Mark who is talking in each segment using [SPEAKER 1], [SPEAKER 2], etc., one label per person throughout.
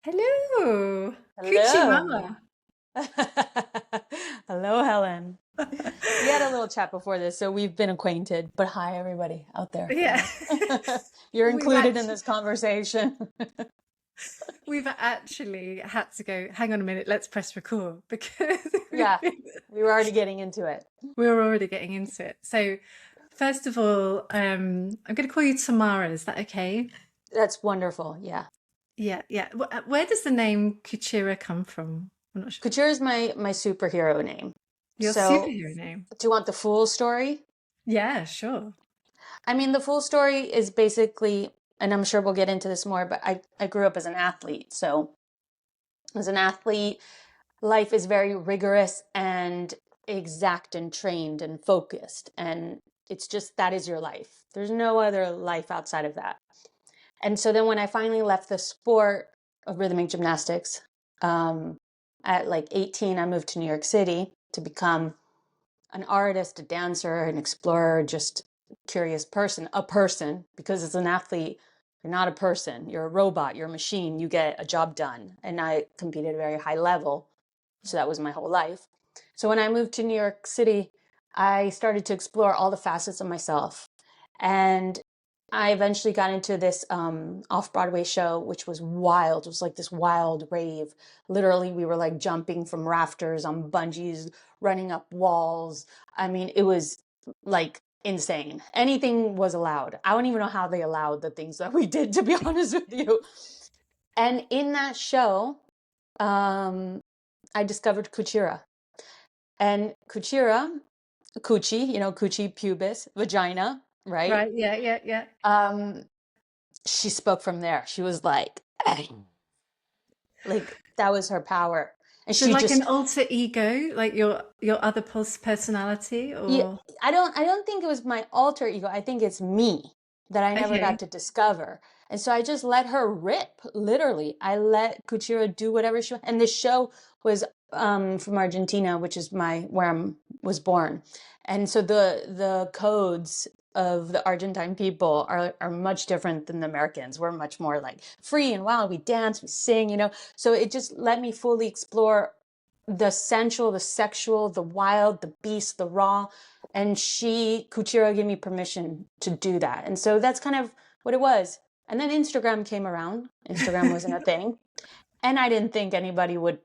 [SPEAKER 1] Hello,
[SPEAKER 2] Hello.
[SPEAKER 1] Cuchira.
[SPEAKER 2] Hello, Helen. We had a little chat before this, so we've been acquainted. But hi, everybody out there.
[SPEAKER 1] Yeah,
[SPEAKER 2] You're
[SPEAKER 1] we've
[SPEAKER 2] included in
[SPEAKER 1] actually
[SPEAKER 2] this conversation.
[SPEAKER 1] we've actually had to go. Hang on a minute, let's press record because
[SPEAKER 2] Yeah, we were already getting into it.
[SPEAKER 1] we're already getting into it. So, first of all, I'm going to call you Tamara. Is that okay?
[SPEAKER 2] That's wonderful. Yeah.
[SPEAKER 1] Yeah, yeah. Where does the name Cuchira come from? I'm not sure.
[SPEAKER 2] Couture is my superhero name.
[SPEAKER 1] Your
[SPEAKER 2] So,
[SPEAKER 1] superhero name?
[SPEAKER 2] do you want the full story?
[SPEAKER 1] Yeah, sure.
[SPEAKER 2] I mean, the full story is basically, and I'm sure we'll get into this more, but I grew up as an athlete. So, as an athlete, life is very rigorous and exact and trained and focused. And it's just that is your life. There's no other life outside of that. And so then when I finally left the sport of rhythmic gymnastics, um, at like 18, I moved to New York City to become an artist, a dancer, an explorer, just curious person, a person, because as an athlete, you're not a person, you're a robot, you're a machine, you get a job done. And I competed at a very high level. So that was my whole life. So when I moved to New York City, I started to explore all the facets of myself. And I eventually got into this off Broadway show, which was wild. It was like this wild rave. Literally, we were like jumping from rafters on bungees, running up walls. I mean, it was like insane. Anything was allowed. I don't even know how they allowed the things that we did, to be honest with you. And in that show, um, I discovered Cuchira. And Cuchira, Cuchi, Cuchi pubis, vagina, right?
[SPEAKER 1] Right. Yeah, yeah, yeah.
[SPEAKER 2] Um, she spoke from there. She was like that was her power. And
[SPEAKER 1] So,
[SPEAKER 2] she
[SPEAKER 1] like an
[SPEAKER 2] just,
[SPEAKER 1] alter ego, like your other personality,
[SPEAKER 2] yeah,
[SPEAKER 1] or
[SPEAKER 2] I don't think it was my alter ego. I think it's me that I never got
[SPEAKER 1] okay.
[SPEAKER 2] to discover. And so I just let her rip, literally. I let Cuchira do whatever she, and this show was from Argentina, which is my where I was born. And so the codes of the Argentine people are much different than the Americans. We're much more like free and wild. We dance, we sing. So it just let me fully explore the sensual, the sexual, the wild, the beast, the raw. And Cuchira, gave me permission to do that. And so that's kind of what it was. And then Instagram came around. Instagram wasn't a thing. And I didn't think anybody would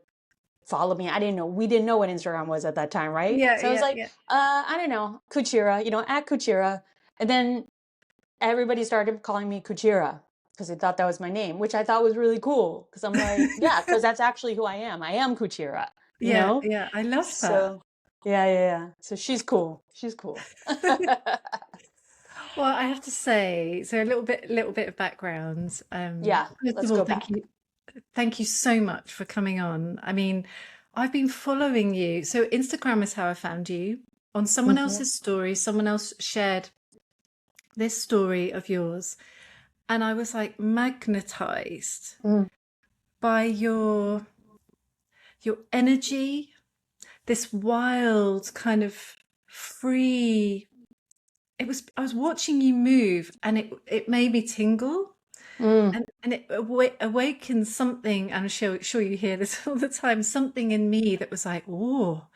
[SPEAKER 2] follow me. I didn't know. We didn't know what Instagram was at that time, right?
[SPEAKER 1] Yeah,
[SPEAKER 2] So I was
[SPEAKER 1] yeah,
[SPEAKER 2] like,
[SPEAKER 1] yeah.
[SPEAKER 2] I don't know, Cuchira, at Cuchira. And then everybody started calling me Cuchira because they thought that was my name, which I thought was really cool. Because I'm like, yeah, because that's actually who I am. I am Cuchira, you
[SPEAKER 1] Yeah,
[SPEAKER 2] know?
[SPEAKER 1] yeah. I love that.
[SPEAKER 2] So yeah, yeah, yeah. So she's cool. She's cool.
[SPEAKER 1] Well, I have to say, so a little bit of background.
[SPEAKER 2] Yeah,
[SPEAKER 1] First
[SPEAKER 2] let's
[SPEAKER 1] of all,
[SPEAKER 2] go
[SPEAKER 1] thank
[SPEAKER 2] back.
[SPEAKER 1] you so much for coming on. I mean, I've been following you. So Instagram is how I found you. On someone
[SPEAKER 2] Hmm.
[SPEAKER 1] else's story, someone else shared this story of yours, and I was like magnetized
[SPEAKER 2] Mm,
[SPEAKER 1] by your energy, this wild kind of free. I was watching you move, and it made me tingle,
[SPEAKER 2] mm.
[SPEAKER 1] and it awakened something. I'm sure you hear this all the time, something in me that was like, oh,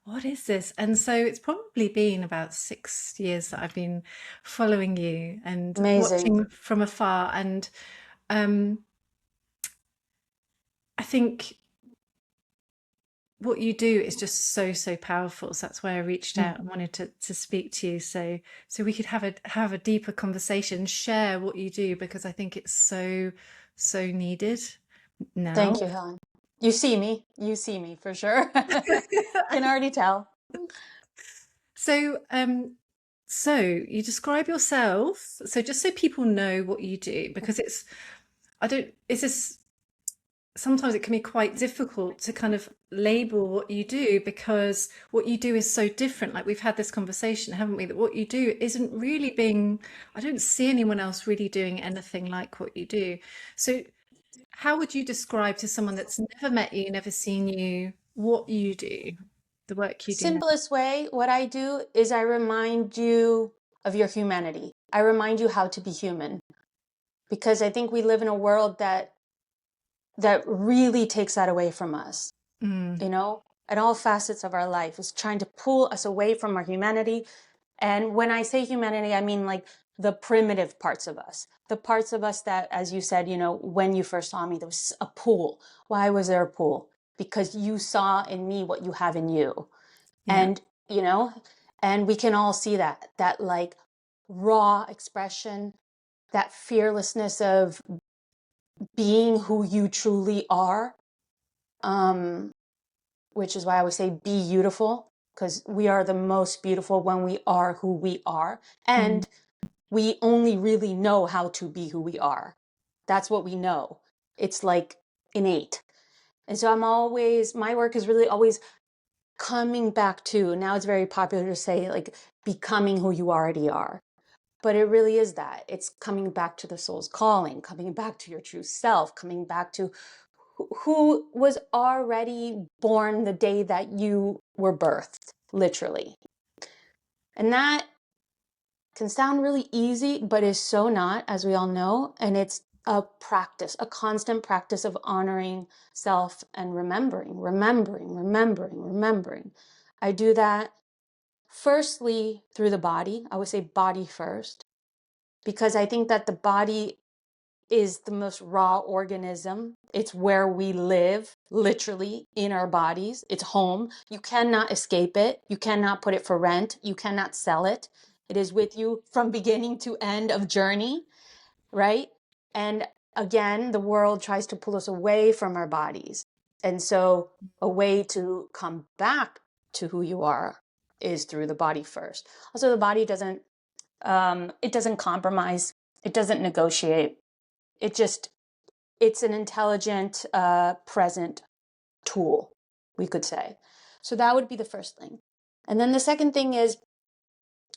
[SPEAKER 1] what is this? And so it's probably been about 6 years that I've been following you and
[SPEAKER 2] Amazing.
[SPEAKER 1] watching from afar. And um, I think what you do is just so powerful. So that's why I reached
[SPEAKER 2] Mm.
[SPEAKER 1] out and wanted to speak to you, so we could have a deeper conversation, share what you do, because I think it's so needed now.
[SPEAKER 2] Thank you, Helen. You see me. You see me for sure. Can already tell.
[SPEAKER 1] So so you describe yourself, so just so people know what you do, because I don't it's just sometimes it can be quite difficult to kind of label what you do, because what you do is so different. Like we've had this conversation, haven't we, that what you do isn't really being, I don't see anyone else really doing anything like what you do. So how would you describe to someone that's never met you, never seen you, what you do, the work you do now?
[SPEAKER 2] Simplest way, what I do is I remind you of your humanity. I remind you how to be human because I think we live in a world that that really takes that away from us,
[SPEAKER 1] Mm.
[SPEAKER 2] you know, at all facets of our life, is trying to pull us away from our humanity. And when I say humanity, I mean like the primitive parts of us, the parts of us that, as you said, you know, when you first saw me, there was a pool. Why was there a pool? Because you saw in me what you have in you.
[SPEAKER 1] Yeah.
[SPEAKER 2] And, you know, and we can all see that like raw expression, that fearlessness of being who you truly are. Which is why I always say be beautiful, because we are the most beautiful when we are who we are.
[SPEAKER 1] Mm.
[SPEAKER 2] And we only really know how to be who we are. That's what we know. It's like innate. And so my work is really always coming back to, now it's very popular to say like becoming who you already are. But it really is that. It's coming back to the soul's calling, coming back to your true self, coming back to who was already born the day that you were birthed, literally. And that can sound really easy, but is so not, as we all know. And it's a practice, a constant practice of honoring self and remembering. I do that firstly through the body. I would say body first, because I think that the body is the most raw organism. It's where we live, literally in our bodies. It's home. You cannot escape it. You cannot put it for rent. You cannot sell it. It is with you from beginning to end of journey, right? And again, the world tries to pull us away from our bodies. And so a way to come back to who you are is through the body first. Also, the body doesn't it doesn't compromise. It doesn't negotiate. It just, it's an intelligent, present tool, we could say. So that would be the first thing. And then the second thing is,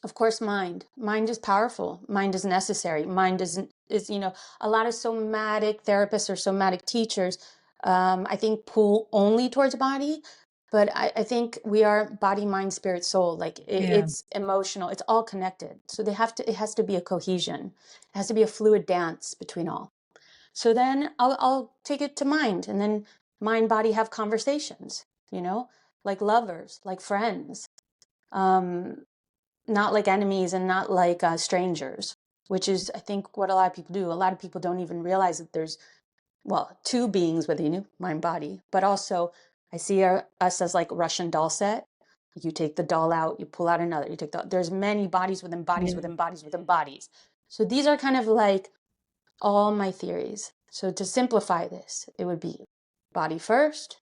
[SPEAKER 2] of course, mind. Mind is powerful. Mind is necessary. Mind is, you know, a lot of somatic therapists or somatic teachers, I think, pull only towards body. But I think we are body, mind, spirit, soul. Like
[SPEAKER 1] Yeah.
[SPEAKER 2] it's emotional. It's all connected. So it has to be a cohesion. It has to be a fluid dance between all. So then I'll take it to mind, and then mind body have conversations, you know, like lovers, like friends, not like enemies and not like strangers, which is, I think, what a lot of people do. A lot of people don't even realize that there's, well, two beings within you, mind, body, but also I see us as like Russian doll set. You take the doll out, you pull out another, there's many bodies within bodies
[SPEAKER 1] Yeah.
[SPEAKER 2] within bodies within bodies. So these are kind of like all my theories. So to simplify this, it would be body first,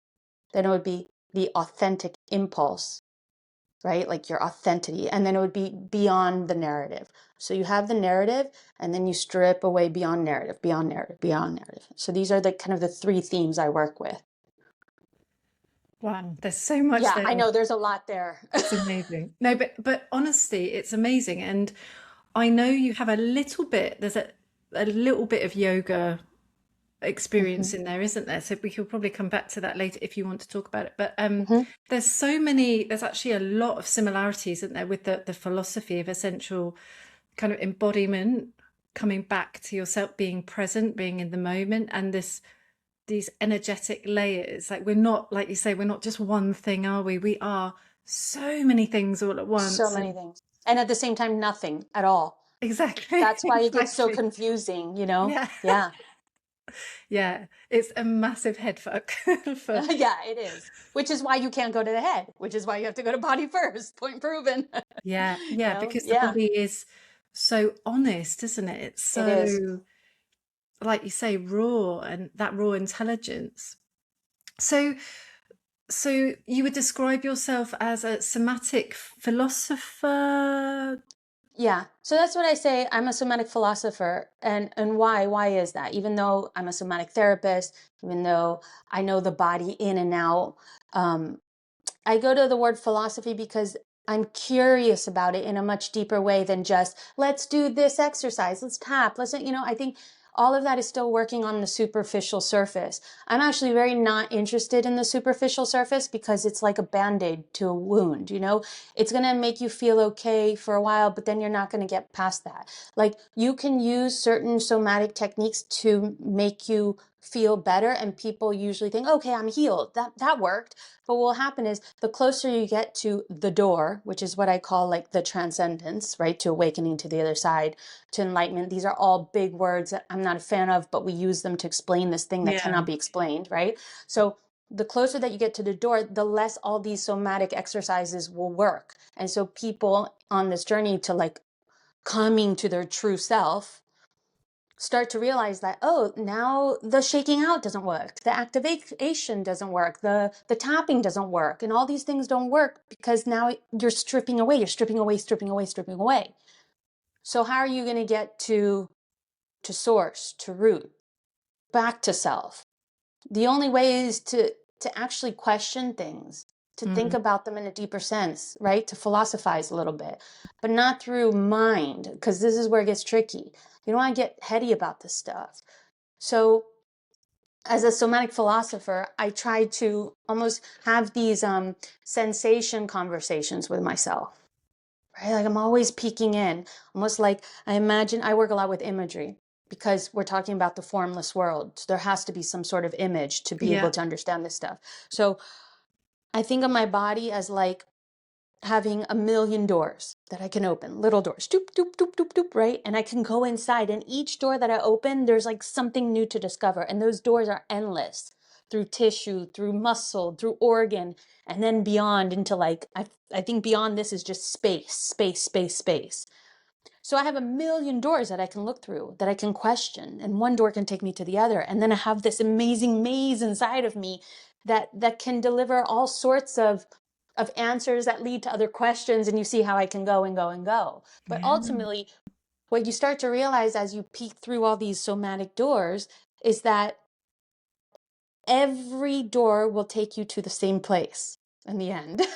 [SPEAKER 2] then it would be the authentic impulse, right? Like your authenticity, and then it would be beyond the narrative. So you have the narrative, and then you strip away beyond narrative, beyond narrative, beyond narrative. So these are the kind of the three themes I work with.
[SPEAKER 1] Wow, there's so much
[SPEAKER 2] Yeah,
[SPEAKER 1] there.
[SPEAKER 2] I know there's a lot there.
[SPEAKER 1] It's amazing. No, but honestly, it's amazing. And I know you have a little bit, there's a little bit of yoga experience
[SPEAKER 2] Mhm,
[SPEAKER 1] in there, isn't there? So we could probably come back to that later if you want to talk about it. But
[SPEAKER 2] mhm.
[SPEAKER 1] there's actually a lot of similarities, isn't there, with the philosophy of essential kind of embodiment, coming back to yourself, being present, being in the moment, and these energetic layers. Like we're not, like you say, we're not just one thing, are we? We are so many things all at
[SPEAKER 2] So
[SPEAKER 1] once.
[SPEAKER 2] many
[SPEAKER 1] And
[SPEAKER 2] things. And at the same time, nothing at all.
[SPEAKER 1] exactly,
[SPEAKER 2] That's why it gets so
[SPEAKER 1] exactly.
[SPEAKER 2] confusing, you know?
[SPEAKER 1] Yeah.
[SPEAKER 2] Yeah.
[SPEAKER 1] Yeah. It's a massive head fuck for
[SPEAKER 2] Yeah, it is. Which is why you can't go to the head, which is why you have to go to body first. Point proven.
[SPEAKER 1] yeah,
[SPEAKER 2] You
[SPEAKER 1] yeah,
[SPEAKER 2] know?
[SPEAKER 1] because the
[SPEAKER 2] Yeah,
[SPEAKER 1] body is so honest, isn't it? It's
[SPEAKER 2] it is.
[SPEAKER 1] so, like you say, raw, and that raw intelligence. So so you would describe yourself as a somatic philosopher?
[SPEAKER 2] Yeah. So that's what I say. I'm a somatic philosopher. And why? Why is that? Even though I'm a somatic therapist, even though I know the body in and out, um, I go to the word philosophy because I'm curious about it in a much deeper way than just, let's do this exercise, let's tap, I think all of that is still working on the superficial surface. I'm actually very not interested in the superficial surface because it's like a band-aid to a wound, you know? It's going to make you feel okay for a while, but then you're not going to get past that. Like you can use certain somatic techniques to make you feel better, and people usually think, okay, I'm healed. That worked. But what will happen is the closer you get to the door, which is what I call like the transcendence, right? To awakening to the other side, to enlightenment. These are all big words that I'm not a fan of, but we use them to explain this thing that
[SPEAKER 1] Yeah.
[SPEAKER 2] cannot be explained, right? So the closer that you get to the door, the less all these somatic exercises will work. And so people on this journey to like coming to their true self start to realize that, oh, now the shaking out doesn't work, the activation doesn't work, the tapping doesn't work, and all these things don't work because now you're stripping away, stripping away. So how are you going to get to source, to root, back to self? The only way is to actually question things, to think
[SPEAKER 1] Mm.
[SPEAKER 2] about them in a deeper sense, right? To philosophize a little bit, but not through mind, because this is where it gets tricky. You don't want to get heady about this stuff. So as a somatic philosopher, I try to almost have these sensation conversations with myself, right? Like I'm always peeking in, almost like I imagine. I work a lot with imagery because we're talking about the formless world. So there has to be some sort of image to be
[SPEAKER 1] Yeah.
[SPEAKER 2] able to understand this stuff. So I think of my body as like having a million doors that I can open, little doors, doop, doop, doop, doop, doop, right? And I can go inside, and each door that I open, there's like something new to discover. And those doors are endless, through tissue, through muscle, through organ, and then beyond into like, I think beyond this is just space, space, space, space. So I have a million doors that I can look through, that I can question, and one door can take me to the other. And then I have this amazing maze inside of me that can deliver all sorts of answers that lead to other questions, and you see how I can go and go and go. But
[SPEAKER 1] Yeah.
[SPEAKER 2] ultimately, what you start to realize as you peek through all these somatic doors is that every door will take you to the same place in the end.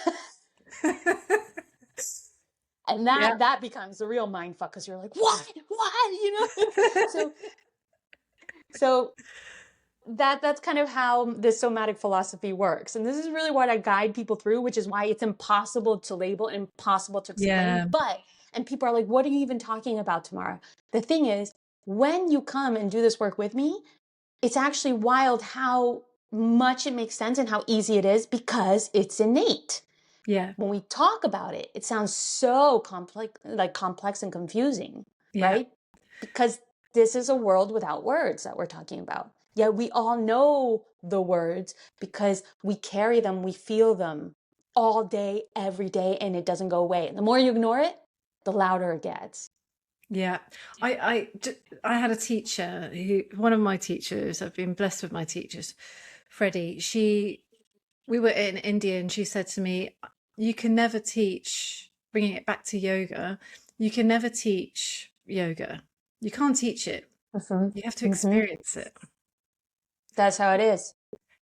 [SPEAKER 2] And
[SPEAKER 1] Yeah.
[SPEAKER 2] that becomes the real mind fuck, because you're like, what, you know? so so that's kind of how this somatic philosophy works, and this is really what I guide people through, which is why it's impossible to label, impossible to explain.
[SPEAKER 1] Yeah.
[SPEAKER 2] But and people are like, what are you even talking about, Tamara? The thing is, when you come and do this work with me, it's actually wild how much it makes sense and how easy it is, because it's innate.
[SPEAKER 1] Yeah.
[SPEAKER 2] When we talk about it, it sounds so complex and confusing,
[SPEAKER 1] Yeah.
[SPEAKER 2] right? Because this is a world without words that we're talking about. Yet we all know the words because we carry them, we feel them all day, every day, and it doesn't go away. And the more you ignore it, the louder it gets.
[SPEAKER 1] Yeah. I had a teacher who, one of my teachers, I've been blessed with my teachers, Freddie, we were in India and she said to me, you can never teach, bringing it back to yoga, you can never teach yoga. You can't teach it.
[SPEAKER 2] Mm-hmm.
[SPEAKER 1] You have to
[SPEAKER 2] Mm-hmm.
[SPEAKER 1] experience it.
[SPEAKER 2] That's how it is.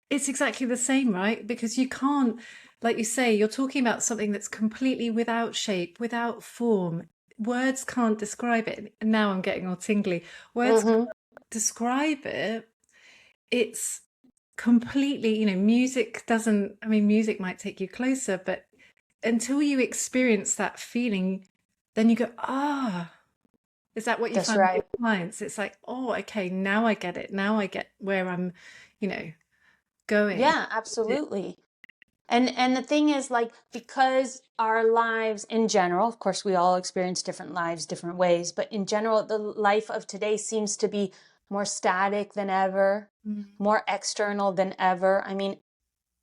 [SPEAKER 1] It's exactly the same, right? Because you can't, like you say, you're talking about something that's completely without shape, without form. Words can't describe it. And now I'm getting all tingly. Words
[SPEAKER 2] Mm-hmm.
[SPEAKER 1] can't describe it. It's completely, music doesn't, I mean, music might take you closer, but until you experience that feeling, then you go, ah, is that what you
[SPEAKER 2] That's
[SPEAKER 1] find with your
[SPEAKER 2] right.
[SPEAKER 1] clients? It's like, oh, okay, now I get it. Now I get where I'm, you know, going.
[SPEAKER 2] Yeah, absolutely. And the thing is, like, because our lives in general, of course, we all experience different lives, different ways, but in general, the life of today seems to be more static than ever,
[SPEAKER 1] Mm.
[SPEAKER 2] more external than ever. I mean,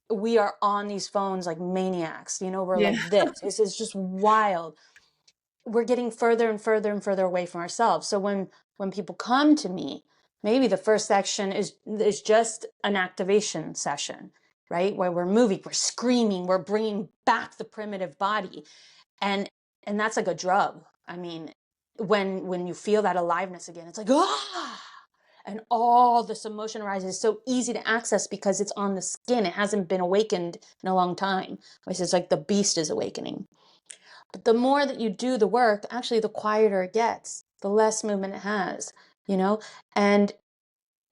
[SPEAKER 2] we are on these phones like maniacs, you know, we're
[SPEAKER 1] Yeah.
[SPEAKER 2] like this. This is just wild. We're getting further and further and further away from ourselves. So when people come to me, maybe the first section is just an activation session, right? Where we're moving, we're screaming, we're bringing back the primitive body, and and that's like a drug. I mean, when you feel that aliveness again, it's like ah, and all this emotion arises. It's so easy to access because it's on the skin. It hasn't been awakened in a long time. It's like the beast is awakening. But the more that you do the work, actually, the quieter it gets, the less movement it has, you know? And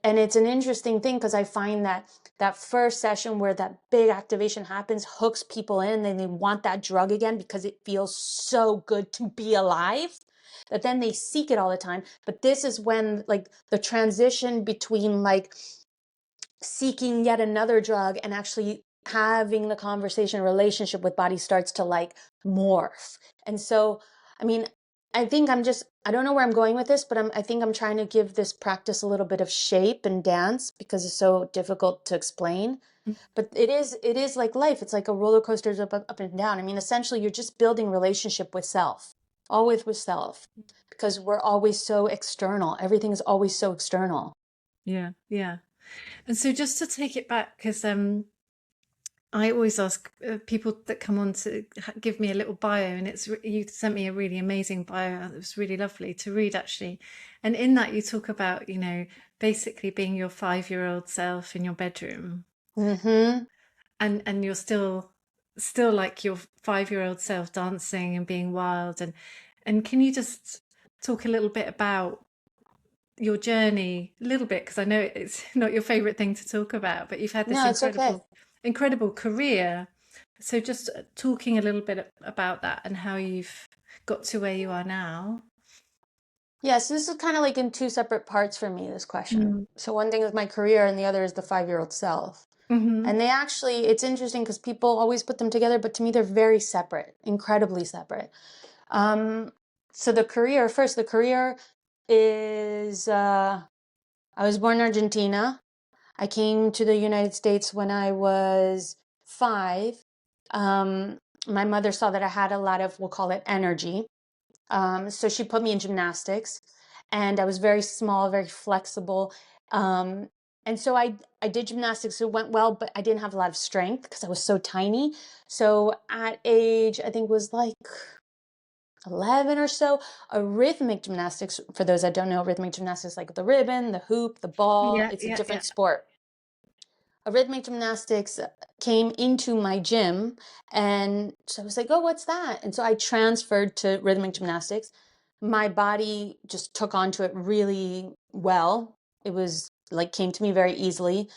[SPEAKER 2] and it's an interesting thing because I find that that first session where that big activation happens hooks people in, and they want that drug again because it feels so good to be alive, that then they seek it all the time. But this is when like the transition between like seeking yet another drug and actually having the conversation, relationship with body starts to like morph. And so, I mean, I think I don't know where I'm going with this, but I think I'm trying to give this practice a little bit of shape and dance because it's so difficult to explain. But it is like life. It's like a roller coaster, up and down. I mean, essentially, you're just building relationship with self, always with self, because we're always so external. Everything is always so external.
[SPEAKER 1] Yeah, yeah. And so just to take it back, because I always ask people that come on to give me a little bio, and you sent me a really amazing bio. It was really lovely to read, actually. And in that, you talk about, basically being your 5-year-old self in your bedroom,
[SPEAKER 2] Mm-hmm.
[SPEAKER 1] and you're still like your 5-year-old self dancing and being wild. And can you just talk a little bit about your journey a little bit, because I know it's not your favorite thing to talk about, but you've had this
[SPEAKER 2] No, it's okay.
[SPEAKER 1] incredible career. So just talking a little bit about that and how you've got to where you are now.
[SPEAKER 2] Yes, this is kind of like in two separate parts for me, this question.
[SPEAKER 1] Mm.
[SPEAKER 2] So one thing is my career and the other is the 5-year-old self.
[SPEAKER 1] Hmm.
[SPEAKER 2] And they actually, it's interesting because people always put them together, but to me, they're very separate, incredibly separate. Um, so the career is, I was born in Argentina. I came to the United States when I was 5. Um, my mother saw that I had a lot of, we'll call it energy. So she put me in gymnastics, and I was very small, very flexible. Um, and so I did gymnastics. It went well, but I didn't have a lot of strength because I was so tiny. So at age, I think was like 11 or so, a rhythmic gymnastics, for those that don't know, rhythmic gymnastics like the ribbon, the hoop, the ball,
[SPEAKER 1] Yeah,
[SPEAKER 2] it's a
[SPEAKER 1] yeah, yeah.
[SPEAKER 2] different sport. A rhythmic gymnastics came into my gym, and so I was like, oh, what's that? And so I transferred to rhythmic gymnastics. My body just took onto it really well. It was like came to me very easily.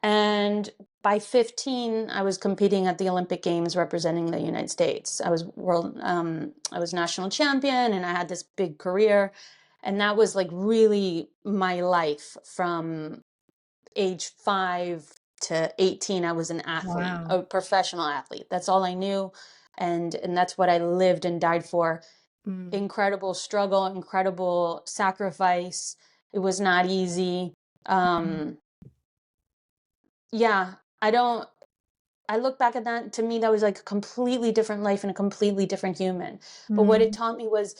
[SPEAKER 2] And by 15, I was competing at the Olympic Games representing the United States. I was national champion, and I had this big career. And that was like really my life from age 5 to 18. I was an athlete,
[SPEAKER 1] Wow.
[SPEAKER 2] a professional athlete. That's all I knew. And that's what I lived and died for.
[SPEAKER 1] Mm.
[SPEAKER 2] Incredible struggle, incredible sacrifice. It was not easy.
[SPEAKER 1] Mm.
[SPEAKER 2] Um, yeah, I look back at that, to me, that was like a completely different life and a completely different human. But what it
[SPEAKER 1] Mm.
[SPEAKER 2] taught me was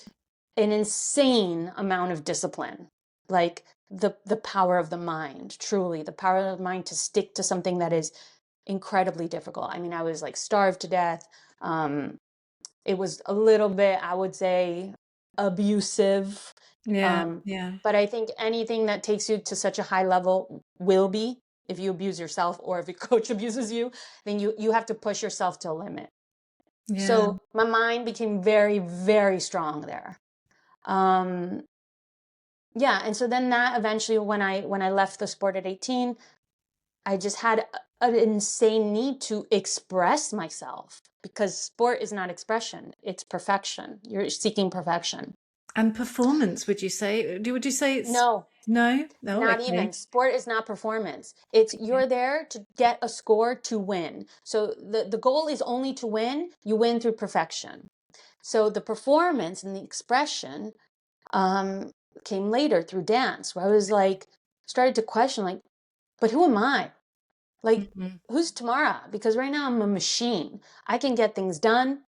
[SPEAKER 2] an insane amount of discipline. Like the power of the mind, truly, the power of the mind to stick to something that is incredibly difficult. I mean, I was like starved to death. Um, it was a little bit, I would say, abusive.
[SPEAKER 1] Yeah,
[SPEAKER 2] Um,
[SPEAKER 1] yeah,
[SPEAKER 2] but I think anything that takes you to such a high level will be. If you abuse yourself or if your coach abuses you, then you have to push yourself to a limit.
[SPEAKER 1] yeah.
[SPEAKER 2] So my mind became very, very strong there. Um, yeah, and so then that eventually, when I left the sport at 18, I just had an insane need to express myself because sport is not expression, it's perfection. You're seeking perfection.
[SPEAKER 1] And performance, would you say it's
[SPEAKER 2] No,
[SPEAKER 1] no? No,
[SPEAKER 2] not
[SPEAKER 1] okay.
[SPEAKER 2] even. Sport is not performance. It's you're there to get a score to win. So the goal is only to win. You win through perfection. So the performance and the expression um, came later through dance, where I was like, started to question, like, but who am I? Like,
[SPEAKER 1] Mhm.
[SPEAKER 2] who's Tamara? Because right now I'm a machine. I can get things done.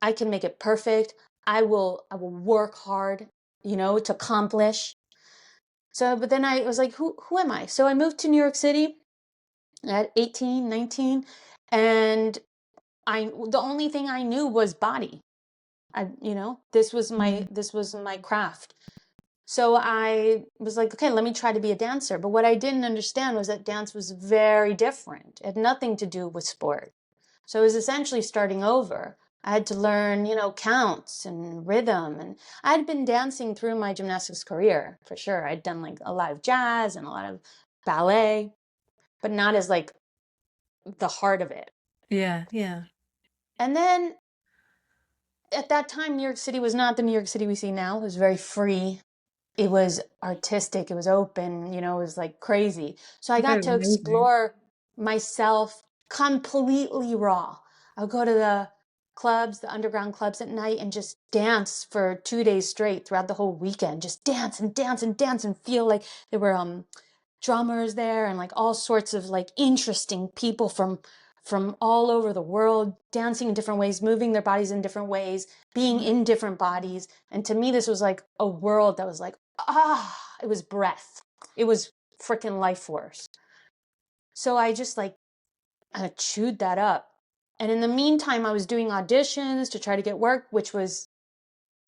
[SPEAKER 2] I can make it perfect. I will work hard, to accomplish. So, but then I was like, who am I? So I moved to New York City at 18, 19, and the only thing I knew was body.
[SPEAKER 1] Mm.
[SPEAKER 2] This was my craft. So I was like, okay, let me try to be a dancer. But what I didn't understand was that dance was very different. It had nothing to do with sport. So I was essentially starting over. I had to learn, counts and rhythm. And I had been dancing through my gymnastics career, for sure. I'd done like a lot of jazz and a lot of ballet, but not as like the heart of it.
[SPEAKER 1] Yeah, yeah.
[SPEAKER 2] And then at that time, New York City was not the New York City we see now. It was very free. it was artistic, it was open, you know, it was like crazy. So I got
[SPEAKER 1] Oh,
[SPEAKER 2] to
[SPEAKER 1] amazing.
[SPEAKER 2] explore myself completely raw. I would go to the clubs, the underground clubs at night, and just dance for 2 days straight throughout the whole weekend. Just dance and dance and dance and feel like there were drummers there and like all sorts of like interesting people from all over the world, dancing in different ways, moving their bodies in different ways, being in different bodies. And to me, this was like a world that was like, it was breath. It was freaking life force. So I just like chewed that up. And in the meantime, I was doing auditions to try to get work, which was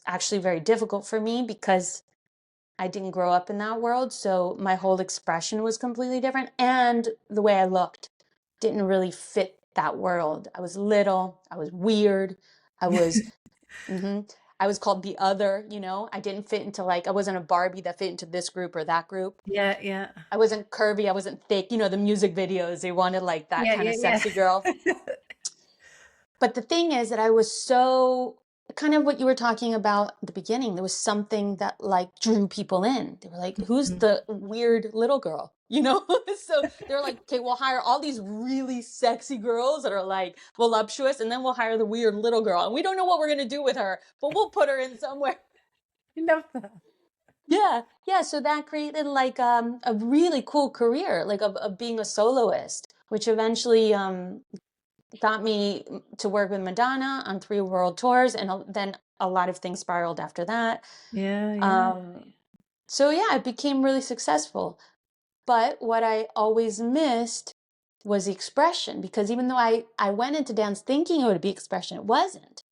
[SPEAKER 2] actually very difficult for me because I didn't grow up in that world. So my whole expression was completely different. And the way I looked didn't really fit that world. I was little, I was weird, I was, I was called the other, you know, I didn't fit into like, I wasn't a Barbie that fit into this group or that group.
[SPEAKER 1] Yeah, yeah.
[SPEAKER 2] I wasn't curvy, I wasn't thick, you know, the music videos, they wanted like that
[SPEAKER 1] Yeah,
[SPEAKER 2] kind of
[SPEAKER 1] yeah,
[SPEAKER 2] sexy girl.
[SPEAKER 1] yeah.
[SPEAKER 2] But the thing is that I was so kind of what you were talking about at the beginning. There was something that like drew people in. They were like, who's
[SPEAKER 1] Mhm.
[SPEAKER 2] the weird little girl? You know? So they're like, okay, we'll hire all these really sexy girls that are like voluptuous, and then we'll hire the weird little girl. And we don't know what we're gonna do with her, but we'll put her in somewhere.
[SPEAKER 1] I love that.
[SPEAKER 2] Yeah, yeah. So that created like a really cool career, like of being a soloist, which eventually got me to work with Madonna on 3 world tours, and then a lot of things spiraled after that.
[SPEAKER 1] Yeah, yeah.
[SPEAKER 2] So yeah, it became really successful. But what I always missed was the expression, because even though I went into dance thinking it would be expression, it wasn't.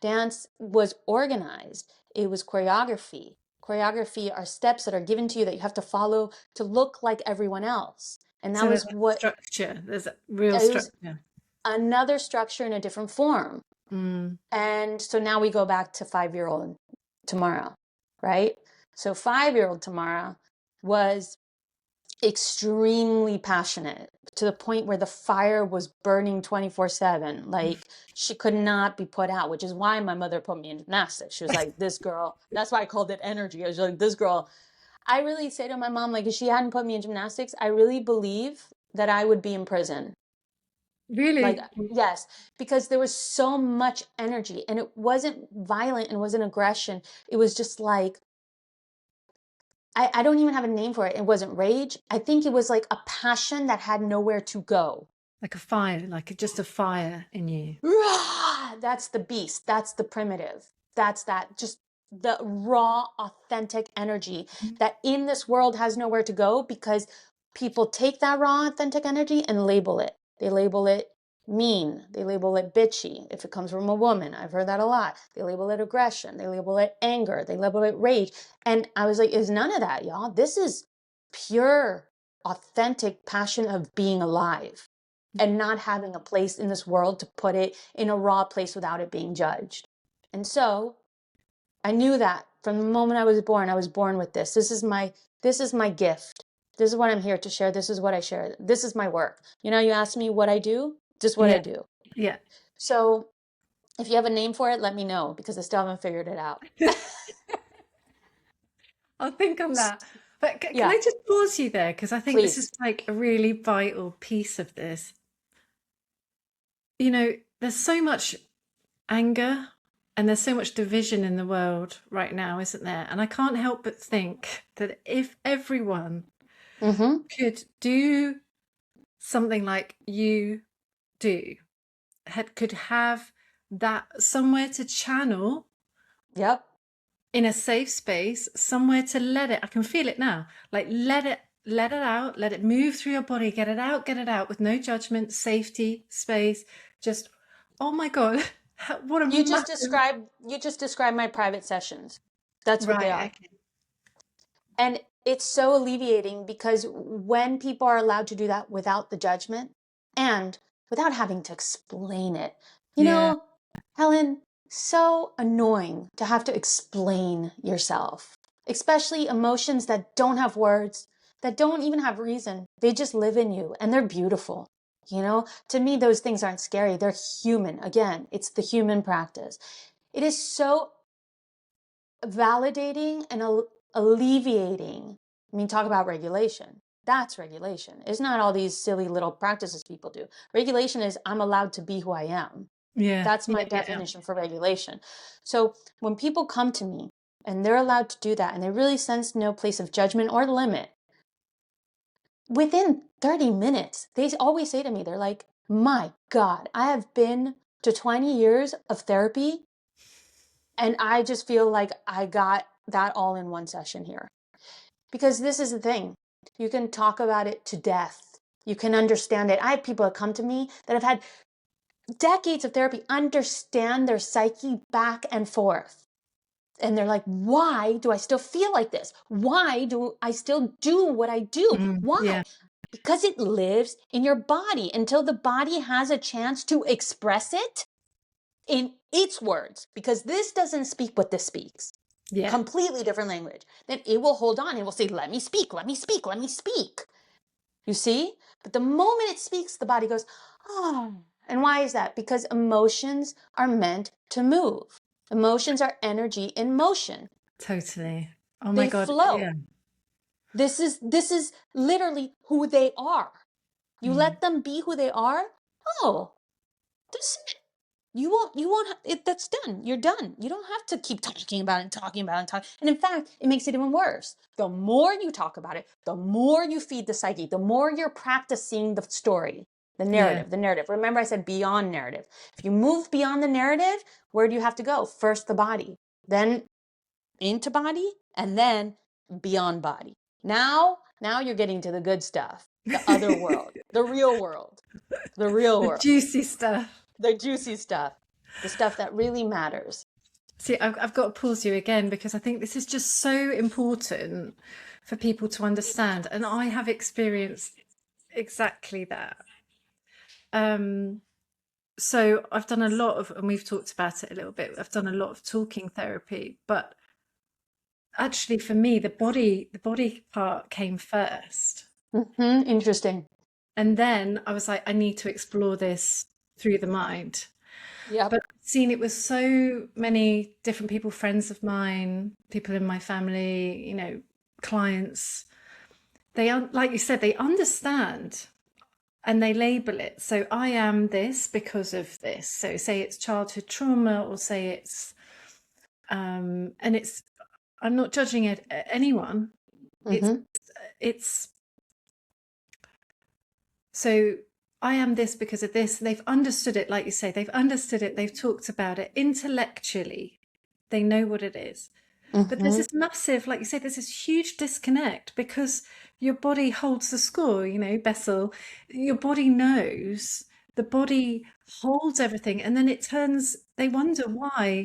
[SPEAKER 2] Dance was organized. It was choreography. Choreography are steps that are given to you that you have to follow to look like everyone else. And that
[SPEAKER 1] So there's
[SPEAKER 2] was
[SPEAKER 1] a
[SPEAKER 2] what
[SPEAKER 1] structure. There's a real
[SPEAKER 2] it was,
[SPEAKER 1] structure.
[SPEAKER 2] another structure in a different form.
[SPEAKER 1] Mm.
[SPEAKER 2] And so now we go back to 5-year-old Tamara, right? So 5-year-old Tamara was extremely passionate to the point where the fire was burning 24/7. Like she could not be put out, which is why my mother put me in gymnastics. She was like, this girl, that's why I called it energy. I was like, this girl, I really say to my mom, like, if she hadn't put me in gymnastics, I really believe that I would be in prison. Like,
[SPEAKER 1] Really?
[SPEAKER 2] yes, because there was so much energy and it wasn't violent and it wasn't aggression. It was just like, I don't even have a name for it. It wasn't rage. I think it was like a passion that had nowhere to go.
[SPEAKER 1] Like a fire, like just a fire in you.
[SPEAKER 2] Rah! That's the beast. That's the primitive. That's that just the raw, authentic energy that in this world has nowhere to go because people take that raw, authentic energy and label it. They label it mean. They label it bitchy if it comes from a woman. I've heard that a lot. They label it aggression. They label it anger. They label it rage. And I was like, is none of that, y'all. This is pure, authentic passion of being alive and not having a place in this world to put it in a raw place without it being judged. And so I knew that from the moment I was born with this. This is my gift. This is what I'm here to share. This is what I share. This is my work. You know, you ask me what I do, just what I
[SPEAKER 1] Yeah,
[SPEAKER 2] do.
[SPEAKER 1] yeah.
[SPEAKER 2] So if you have a name for it, let me know because I still haven't figured it out.
[SPEAKER 1] I'll think on that. But can
[SPEAKER 2] Yeah,
[SPEAKER 1] I just pause you there? Because I think this
[SPEAKER 2] please.
[SPEAKER 1] is like a really vital piece of this. You know, there's so much anger and there's so much division in the world right now, isn't there? And I can't help but think that if everyone
[SPEAKER 2] Mm-hmm.
[SPEAKER 1] could do something like you do, could have that somewhere to channel
[SPEAKER 2] Yep.
[SPEAKER 1] in a safe space, somewhere to let it, I can feel it now, like let it out, let it move through your body, get it out with no judgment, safety, space, just, oh my God, what a massive,
[SPEAKER 2] You just described my private sessions. That's what they
[SPEAKER 1] right,
[SPEAKER 2] are.
[SPEAKER 1] okay.
[SPEAKER 2] And it's so alleviating because when people are allowed to do that without the judgment and without having to explain it, you
[SPEAKER 1] Yeah,
[SPEAKER 2] know, Helen, so annoying to have to explain yourself, especially emotions that don't have words, that don't even have reason. They just live in you and they're beautiful. You know, to me, those things aren't scary. They're human. Again, it's the human practice. It is so validating and alleviating. I mean, talk about regulation. That's regulation. It's not all these silly little practices people do. Regulation is I'm allowed to be who I am.
[SPEAKER 1] Yeah.
[SPEAKER 2] That's my definition for regulation. So when people come to me and they're allowed to do that and they really sense no place of judgment or limit, within 30 minutes, they always say to me, they're like, my God, I have been to 20 years of therapy and I just feel like I got that all in one session here. Because this is the thing. You can talk about it to death. You can understand it. I have people that come to me that have had decades of therapy, understand their psyche back and forth. And they're like, why do I still feel like this? Why do I still do what I do? Why?
[SPEAKER 1] Yeah.
[SPEAKER 2] Because it lives in your body until the body has a chance to express it in its words. Because this doesn't speak what this speaks.
[SPEAKER 1] Yeah.
[SPEAKER 2] Completely different language. Then it will hold on. It will say, let me speak, let me speak, let me speak. You see? But the moment it speaks, the body goes, oh. And why is that? Because emotions are meant to move. Emotions are energy in motion.
[SPEAKER 1] Totally. Oh my
[SPEAKER 2] They
[SPEAKER 1] God.
[SPEAKER 2] flow.
[SPEAKER 1] Yeah.
[SPEAKER 2] This is literally who they are. You let them be who they are. Oh, this you won't it, that's done. You're done. You don't have to keep talking about it and talking about it and talking. And in fact, it makes it even worse. The more you talk about it, the more you feed the psyche, the more you're practicing the story, the
[SPEAKER 1] Yeah.
[SPEAKER 2] narrative. Remember I said beyond narrative. If you move beyond the narrative, where do you have to go? First the body, then into body, and then beyond body. Now you're getting to the good stuff, the other world, the real world, the real
[SPEAKER 1] The
[SPEAKER 2] world,
[SPEAKER 1] juicy stuff.
[SPEAKER 2] the juicy stuff, the stuff that really matters.
[SPEAKER 1] See, I've got to pause you again because I think this is just so important for people to understand. And I have experienced exactly that. So I've done a lot of, and we've talked about it a little bit, I've done a lot of talking therapy, but actually for me, the body part came first.
[SPEAKER 2] Interesting.
[SPEAKER 1] And then I was like, I need to explore this through the mind.
[SPEAKER 2] Yep.
[SPEAKER 1] But I've seen it with so many different people, friends of mine, people in my family, you know, clients. They, like you said, they understand and they label it. So I am this because of this. So say it's childhood trauma, or say it's, and it's, I'm not judging anyone. It's, so I am this because of this. They've understood it, like you say, they've understood it. They've talked about it intellectually. They know what it is. But there's this massive, like you say, there's this huge disconnect because your body holds the score, you know, Bessel, your body knows, the body holds everything. And then it turns, they wonder why,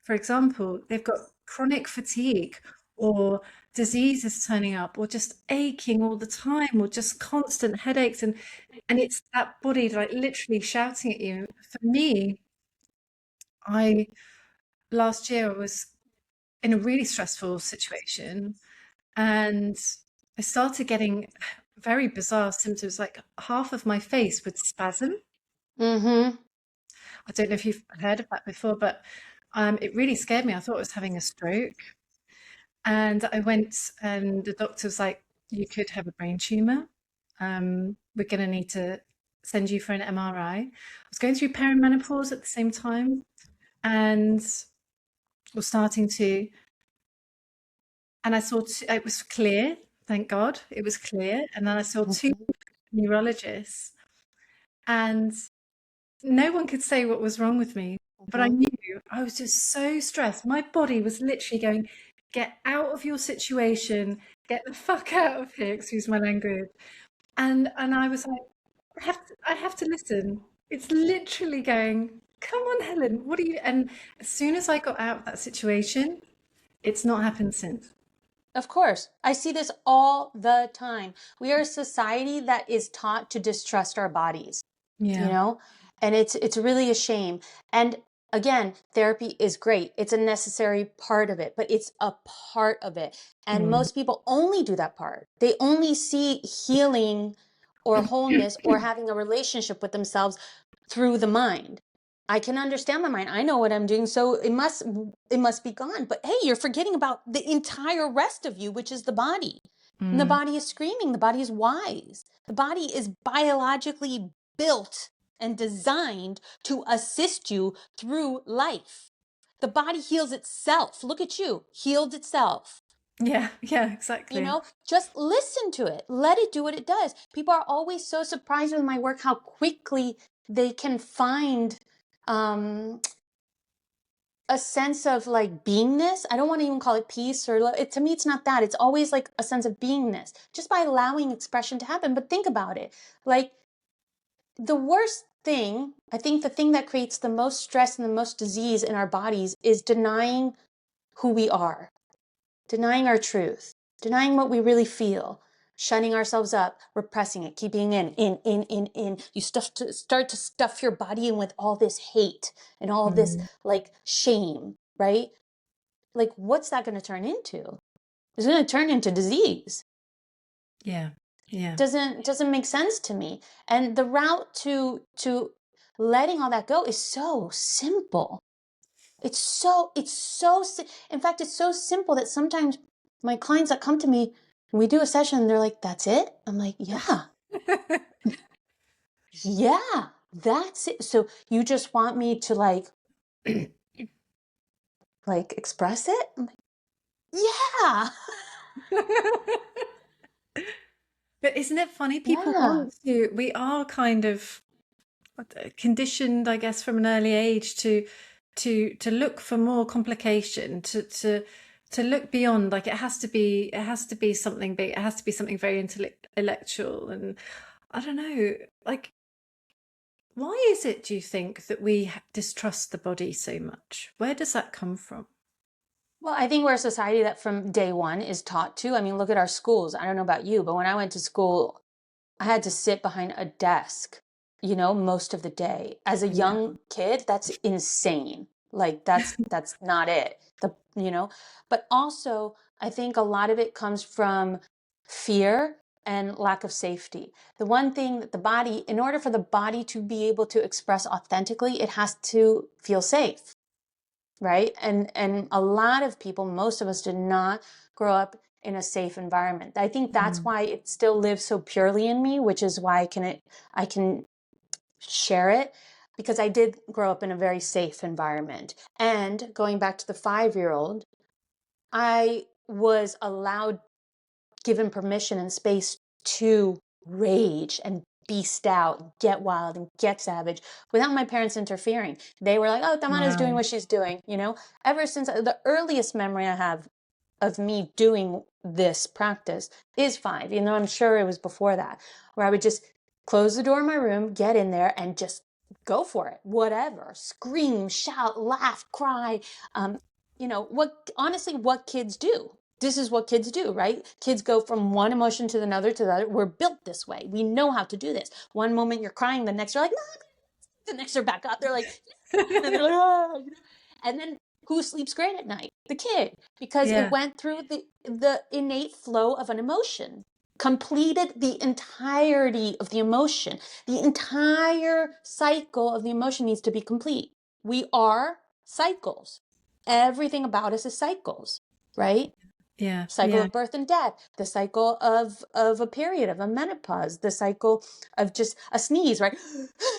[SPEAKER 1] for example, they've got chronic fatigue or disease is turning up or just aching all the time or just constant headaches. And it's that body like literally shouting at you. For me, last year I was in a really stressful situation and I started getting very bizarre symptoms, like half of my face would spasm. I don't know if you've heard of that before, but it really scared me. I thought I was having a stroke. And I went and the doctor was like, you could have a brain tumor. We're going to need to send you for an MRI. I was going through perimenopause at the same time and was starting to, and I saw it was clear, thank God, it was clear. And then I saw two neurologists and no one could say what was wrong with me, but I knew I was just so stressed. My body was literally going, get out of your situation, get the fuck out of here, excuse my language. And I was like, I have to listen. It's literally going, come on, Helen, what are you? And as soon as I got out of that situation, it's not happened since.
[SPEAKER 2] Of course. I see this all the time. We are a society that is taught to distrust our bodies, you
[SPEAKER 1] Yeah.
[SPEAKER 2] know, and it's really a shame. And again, therapy is great. It's a necessary part of it, but it's a part of it. And
[SPEAKER 1] Mm.
[SPEAKER 2] most people only do that part. They only see healing or wholeness or having a relationship with themselves through the mind. I can understand my mind. I know what I'm doing, so it must be gone. But hey, you're forgetting about the entire rest of you, which is the body. And the
[SPEAKER 1] Mm.
[SPEAKER 2] body is screaming. The body is wise. The body is biologically built and designed to assist you through life. The body heals itself. Look at you, healed itself.
[SPEAKER 1] Yeah, yeah, exactly.
[SPEAKER 2] Just listen to it. Let it do what it does. People are always so surprised with my work, how quickly they can find a sense of like beingness. I don't want to even call it peace or love. To me, it's not that. It's always like a sense of beingness just by allowing expression to happen. But think about it. Like the worst thing, I think the thing that creates the most stress and the most disease in our bodies is denying who we are, denying our truth, denying what we really feel, shutting ourselves up, repressing it, keeping in. You start to stuff your body in with all this hate and all this
[SPEAKER 1] Mm.
[SPEAKER 2] like shame, right? Like, what's that going to turn into? It's going to turn into disease.
[SPEAKER 1] Yeah, yeah.
[SPEAKER 2] Doesn't make sense to me. And the route to letting all that go is so simple. In fact, it's so simple that sometimes my clients that come to me, we do a session, they're like, that's it? I'm like, yeah, yeah, that's it. So you just want me to like express it? I'm like, yeah,
[SPEAKER 1] But isn't it funny? People
[SPEAKER 2] yeah.
[SPEAKER 1] want to, we are kind of conditioned, I guess, from an early age to look for more complication, to look beyond. Like it has to be something big. It has to be something very intellectual. And I don't know, like, why is it, do you think, that we distrust the body so much? Where does that come from?
[SPEAKER 2] Well, I think we're a society that from day one is taught to. I mean, look at our schools. I don't know about you, but when I went to school, I had to sit behind a desk, most of the day. As a
[SPEAKER 1] Yeah.
[SPEAKER 2] young kid, that's insane. Like that's not it. But also I think a lot of it comes from fear and lack of safety. The one thing that in order for the body to be able to express authentically, it has to feel safe, right? And a lot of people, most of us did not grow up in a safe environment. I think that's
[SPEAKER 1] Mm.
[SPEAKER 2] why it still lives so purely in me, which is why I can share it, because I did grow up in a very safe environment. And going back to the 5-year-old, I was allowed, given permission and space to rage and beast out, get wild and get savage without my parents interfering. They were like, oh, Tamara's doing
[SPEAKER 1] Wow.
[SPEAKER 2] what she's doing, Ever since the earliest memory I have of me doing this practice is 5. I'm sure it was before that, where I would just close the door of my room, get in there, and just go for it. Whatever, scream, shout, laugh, cry. What kids do. This is what kids do, right? Kids go from one emotion to the other. We're built this way. We know how to do this. One moment you're crying, the next you're like, "Mom," the next they're back up. They're like, and they're like, ah. And then who sleeps great at night? The kid, because it
[SPEAKER 1] Yeah.
[SPEAKER 2] went through the innate flow of an emotion, completed the entirety of the emotion. The entire cycle of the emotion needs to be complete. We are cycles. Everything about us is cycles, right?
[SPEAKER 1] Yeah.
[SPEAKER 2] Cycle
[SPEAKER 1] Yeah.
[SPEAKER 2] of birth and death, the cycle of a period, of a menopause, the cycle of just a sneeze, right?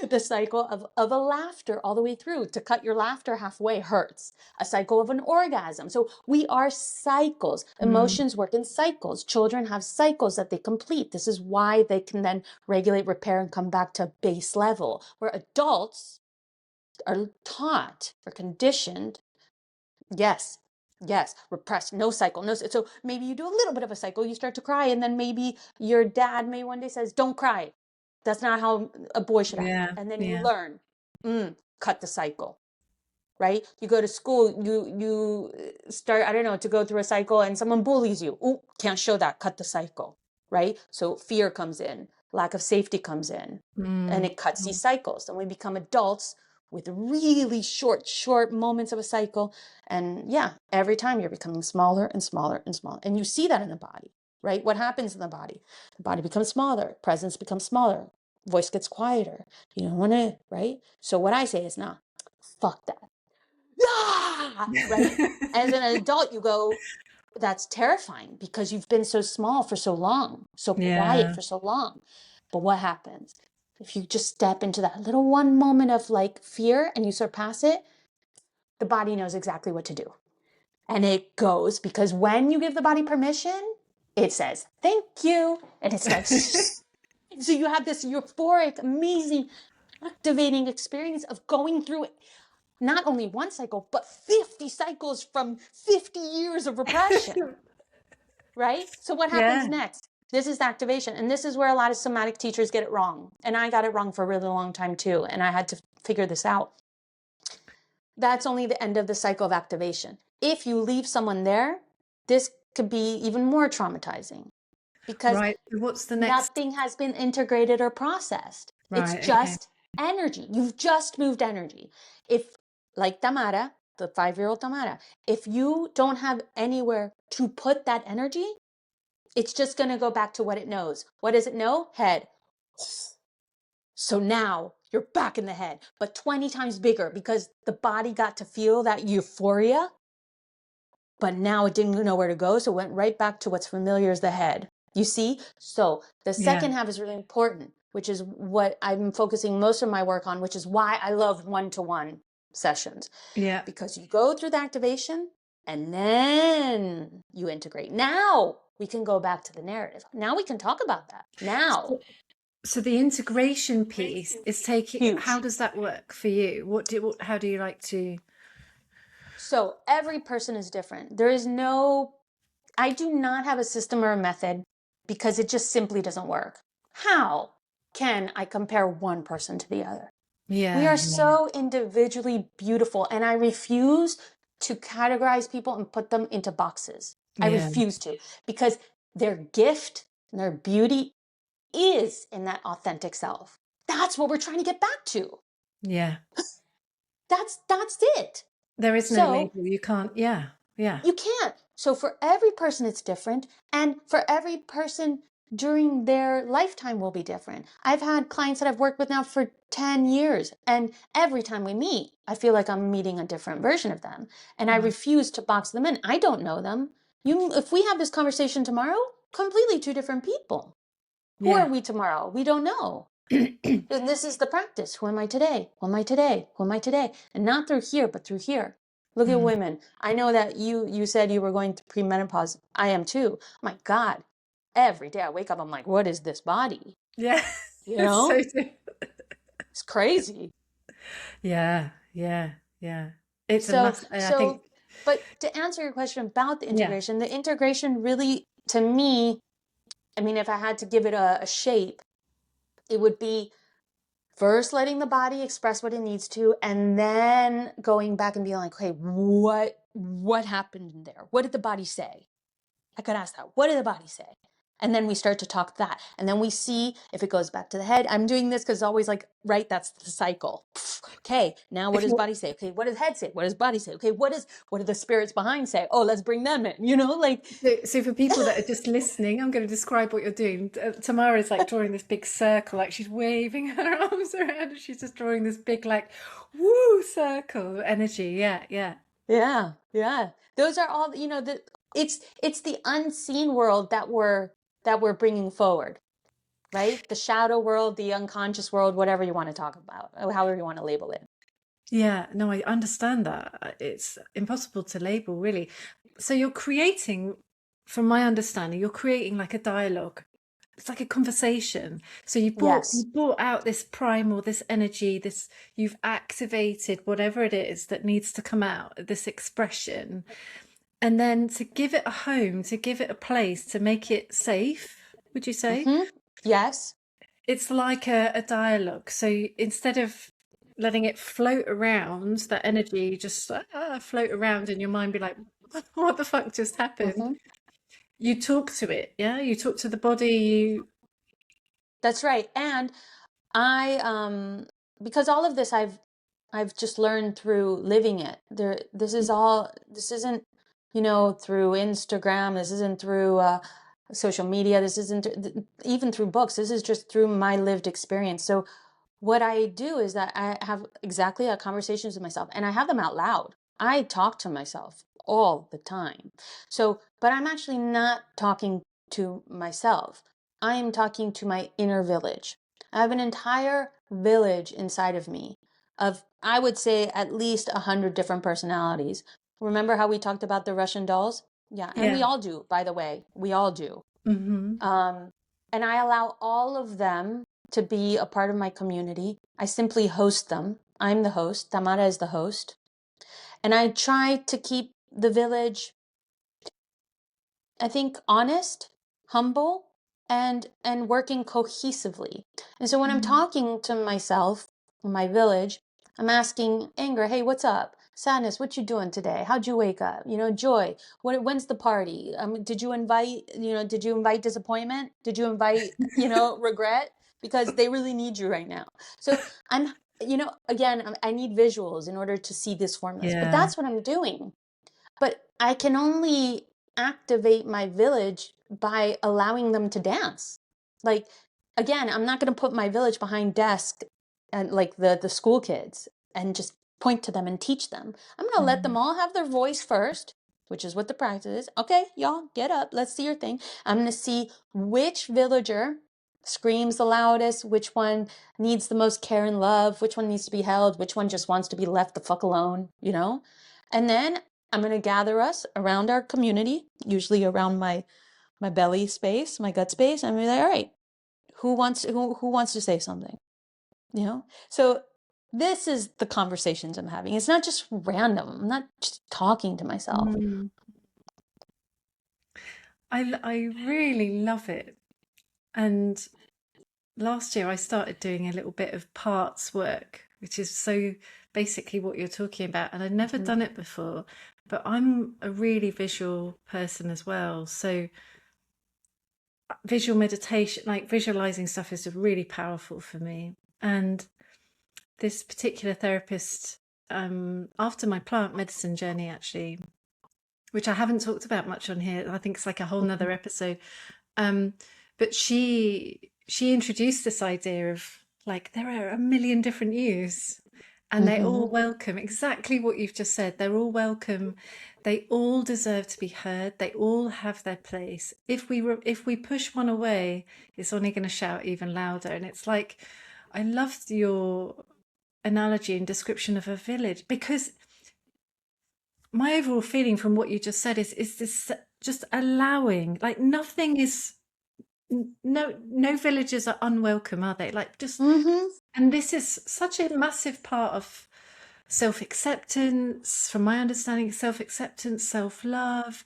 [SPEAKER 2] The cycle of a laughter all the way through. To cut your laughter halfway hurts. A cycle of an orgasm. So we are cycles.
[SPEAKER 1] Mm.
[SPEAKER 2] Emotions work in cycles. Children have cycles that they complete. This is why they can then regulate, repair, and come back to base level, where adults are taught or conditioned. Yes. Yes. Repressed. No cycle. No. So maybe you do a little bit of a cycle. You start to cry. And then maybe your dad may one day says, don't cry. That's not how a boy should act.
[SPEAKER 1] Yeah.
[SPEAKER 2] And then you
[SPEAKER 1] Yeah.
[SPEAKER 2] learn, cut the cycle, right? You go to school, you start, I don't know, to go through a cycle and someone bullies you. Ooh, can't show that. Cut the cycle, right? So fear comes in, lack of safety comes in, and
[SPEAKER 1] Mm.
[SPEAKER 2] it cuts these cycles. And we become adults with really short moments of a cycle. And yeah, every time you're becoming smaller and smaller and smaller. And you see that in the body, right? What happens in the body? The body becomes smaller, presence becomes smaller, voice gets quieter. You don't want to, right? So what I say is, nah, fuck that. Ah! Right? As an adult, you go, that's terrifying because you've been so small for so long, so quiet
[SPEAKER 1] Yeah.
[SPEAKER 2] for so long. But what happens? If you just step into that little one moment of like fear and you surpass it, the body knows exactly what to do. And it goes, because when you give the body permission, it says, thank you. And it starts. So you have this euphoric, amazing, activating experience of going through not only one cycle, but 50 cycles from 50 years of repression, right? So what happens
[SPEAKER 1] Yeah.
[SPEAKER 2] next? This is the activation. And this is where a lot of somatic teachers get it wrong. And I got it wrong for a really long time too. And I had to figure this out. That's only the end of the cycle of activation. If you leave someone there, this could be even more traumatizing because
[SPEAKER 1] Right. So what's the next?
[SPEAKER 2] nothing has been integrated or processed. It's
[SPEAKER 1] Right. Okay.
[SPEAKER 2] just energy. You've just moved energy. If, like Tamara, the 5-year-old Tamara, if you don't have anywhere to put that energy, it's just going to go back to what it knows. What does it know? Head. So now you're back in the head, but 20 times bigger because the body got to feel that euphoria, but now it didn't know where to go. So it went right back to what's familiar as the head. You see? So the
[SPEAKER 1] Yeah.
[SPEAKER 2] second half is really important, which is what I'm focusing most of my work on, which is why I love one-to-one sessions,
[SPEAKER 1] Yeah.
[SPEAKER 2] because you go through the activation and then you integrate. Now we can go back to the narrative. Now we can talk about that. Now.
[SPEAKER 1] So the integration piece is taking, how
[SPEAKER 2] Huge.
[SPEAKER 1] does that work for you? How do you like to?
[SPEAKER 2] So every person is different. I do not have a system or a method because it just simply doesn't work. How can I compare one person to the other? We
[SPEAKER 1] Yeah.
[SPEAKER 2] are so individually beautiful, and I refuse to categorize people and put them into boxes. I
[SPEAKER 1] Yeah.
[SPEAKER 2] refuse to, because their gift and their beauty is in that authentic self. That's what we're trying to get back to.
[SPEAKER 1] Yeah.
[SPEAKER 2] That's it.
[SPEAKER 1] There is no
[SPEAKER 2] So
[SPEAKER 1] label. You can't. Yeah. Yeah.
[SPEAKER 2] you can't. So for every person, it's different. And for every person during their lifetime will be different. I've had clients that I've worked with now for 10 years. And every time we meet, I feel like I'm meeting a different version of them. And I
[SPEAKER 1] Wow.
[SPEAKER 2] refuse to box them in. I don't know them. If we have this conversation tomorrow, completely two different people. Who are
[SPEAKER 1] Yeah.
[SPEAKER 2] we tomorrow? We don't know. And this is the practice. Who am I today? Who am I today? Who am I today? And not through here, but through here. Look at
[SPEAKER 1] Mm.
[SPEAKER 2] women. I know that you said you were going through premenopause. I am too. My God. Every day I wake up, I'm like, what is this body?
[SPEAKER 1] Yeah.
[SPEAKER 2] You
[SPEAKER 1] It's so
[SPEAKER 2] know?
[SPEAKER 1] true.
[SPEAKER 2] It's crazy.
[SPEAKER 1] Yeah. Yeah. Yeah. It's a
[SPEAKER 2] So,
[SPEAKER 1] must. I think.
[SPEAKER 2] so, but to answer your question about
[SPEAKER 1] Yeah.
[SPEAKER 2] the integration really, to me, I mean, if I had to give it a shape, it would be first letting the body express what it needs to, and then going back and being like, okay, what happened in there? What did the body say? I could ask that. What did the body say? And then we start to talk that. And then we see if it goes back to the head. I'm doing this because it's always like, right, that's the cycle. Okay, now what
[SPEAKER 1] If
[SPEAKER 2] does
[SPEAKER 1] you
[SPEAKER 2] body say? Okay, what does head say? What does body say? Okay, what do the spirits behind say? Oh, let's bring them in, like.
[SPEAKER 1] so for people that are just listening, I'm going to describe what you're doing. Tamara is like drawing this big circle, like she's waving her arms around, and she's just drawing this big, like, woo circle of energy. Yeah, yeah,
[SPEAKER 2] Yeah, yeah. Those are all, it's the unseen world that we're bringing forward, right? The shadow world, the unconscious world, whatever you want to talk about, or however you want to label it.
[SPEAKER 1] yeah. No, I understand that. It's impossible to label, really. So you're creating, from my understanding, you're creating like a dialogue. It's like a conversation. So
[SPEAKER 2] Yes.
[SPEAKER 1] you brought out this primal, this energy, this you've activated whatever it is that needs to come out, this expression, and then to give it a home, to give it a place, to make it safe. Would you say
[SPEAKER 2] Mm-hmm. Yes.
[SPEAKER 1] it's like a dialogue? So instead of letting it float around, that energy just float around in your mind, be like, what the fuck just happened?
[SPEAKER 2] Mm-hmm.
[SPEAKER 1] You talk to it, yeah. You talk to the body.
[SPEAKER 2] That's right. And I because all of this I've just learned through living it. This isn't, through Instagram, this isn't through social media, this isn't even through books. This is just through my lived experience. So what I do is that I have exactly conversations with myself, and I have them out loud. I talk to myself all the time. So, but I'm actually not talking to myself. I am talking to my inner village. I have an entire village inside of me of, I would say, at least 100 different personalities. Remember how we talked about the Russian dolls? Yeah, and we
[SPEAKER 1] Yeah.
[SPEAKER 2] all do, by the way. We all do.
[SPEAKER 1] Mm-hmm.
[SPEAKER 2] Um, and I allow all of them to be a part of my community. I simply host them. I'm the host. Tamara is the host. And I try to keep the village, I think, honest, humble, and working cohesively. And so when I'm
[SPEAKER 1] Mm-hmm.
[SPEAKER 2] talking to myself, my village, I'm asking anger, hey, what's up? Sadness, what you doing today? How'd you wake up? Joy, when's the party? Did you invite disappointment? Did you invite, regret? Because they really need you right now. So again, I need visuals in order to see this formulas, but
[SPEAKER 1] Yeah.
[SPEAKER 2] that's what I'm doing. But I can only activate my village by allowing them to dance. Like, again, I'm not going to put my village behind desk and like the school kids and just point to them and teach them. I'm going to let
[SPEAKER 1] Mm-hmm.
[SPEAKER 2] them all have their voice first, which is what the practice is. Okay, y'all, get up. Let's see your thing. I'm going to see which villager screams the loudest, which one needs the most care and love, which one needs to be held, which one just wants to be left the fuck alone. And then I'm going to gather us around our community, usually around my belly space, my gut space. I'm gonna be like, all right, who wants to say something? So this is the conversations I'm having. It's not just random. I'm not just talking to myself.
[SPEAKER 1] Mm. I really love it. And last year I started doing a little bit of parts work, which is so basically what you're talking about. And I'd never
[SPEAKER 2] Mhm.
[SPEAKER 1] done it before, but I'm a really visual person as well. So visual meditation, like visualizing stuff, is really powerful for me. And this particular therapist, after my plant medicine journey, actually, which I haven't talked about much on here, I think it's like a whole nother episode. Um, but she introduced this idea of like there are a million different yous, and they all
[SPEAKER 2] Mhm.
[SPEAKER 1] welcome exactly what you've just said. They're all welcome. They all deserve to be heard. They all have their place. If we push one away, it's only going to shout even louder. And it's like, I loved your analogy and description of a village, because my overall feeling from what you just said is this just allowing, like nothing is, no villages are unwelcome, are they? Like just,
[SPEAKER 2] Mhm.
[SPEAKER 1] and this is such a massive part of self-acceptance, from my understanding, self-acceptance, self-love,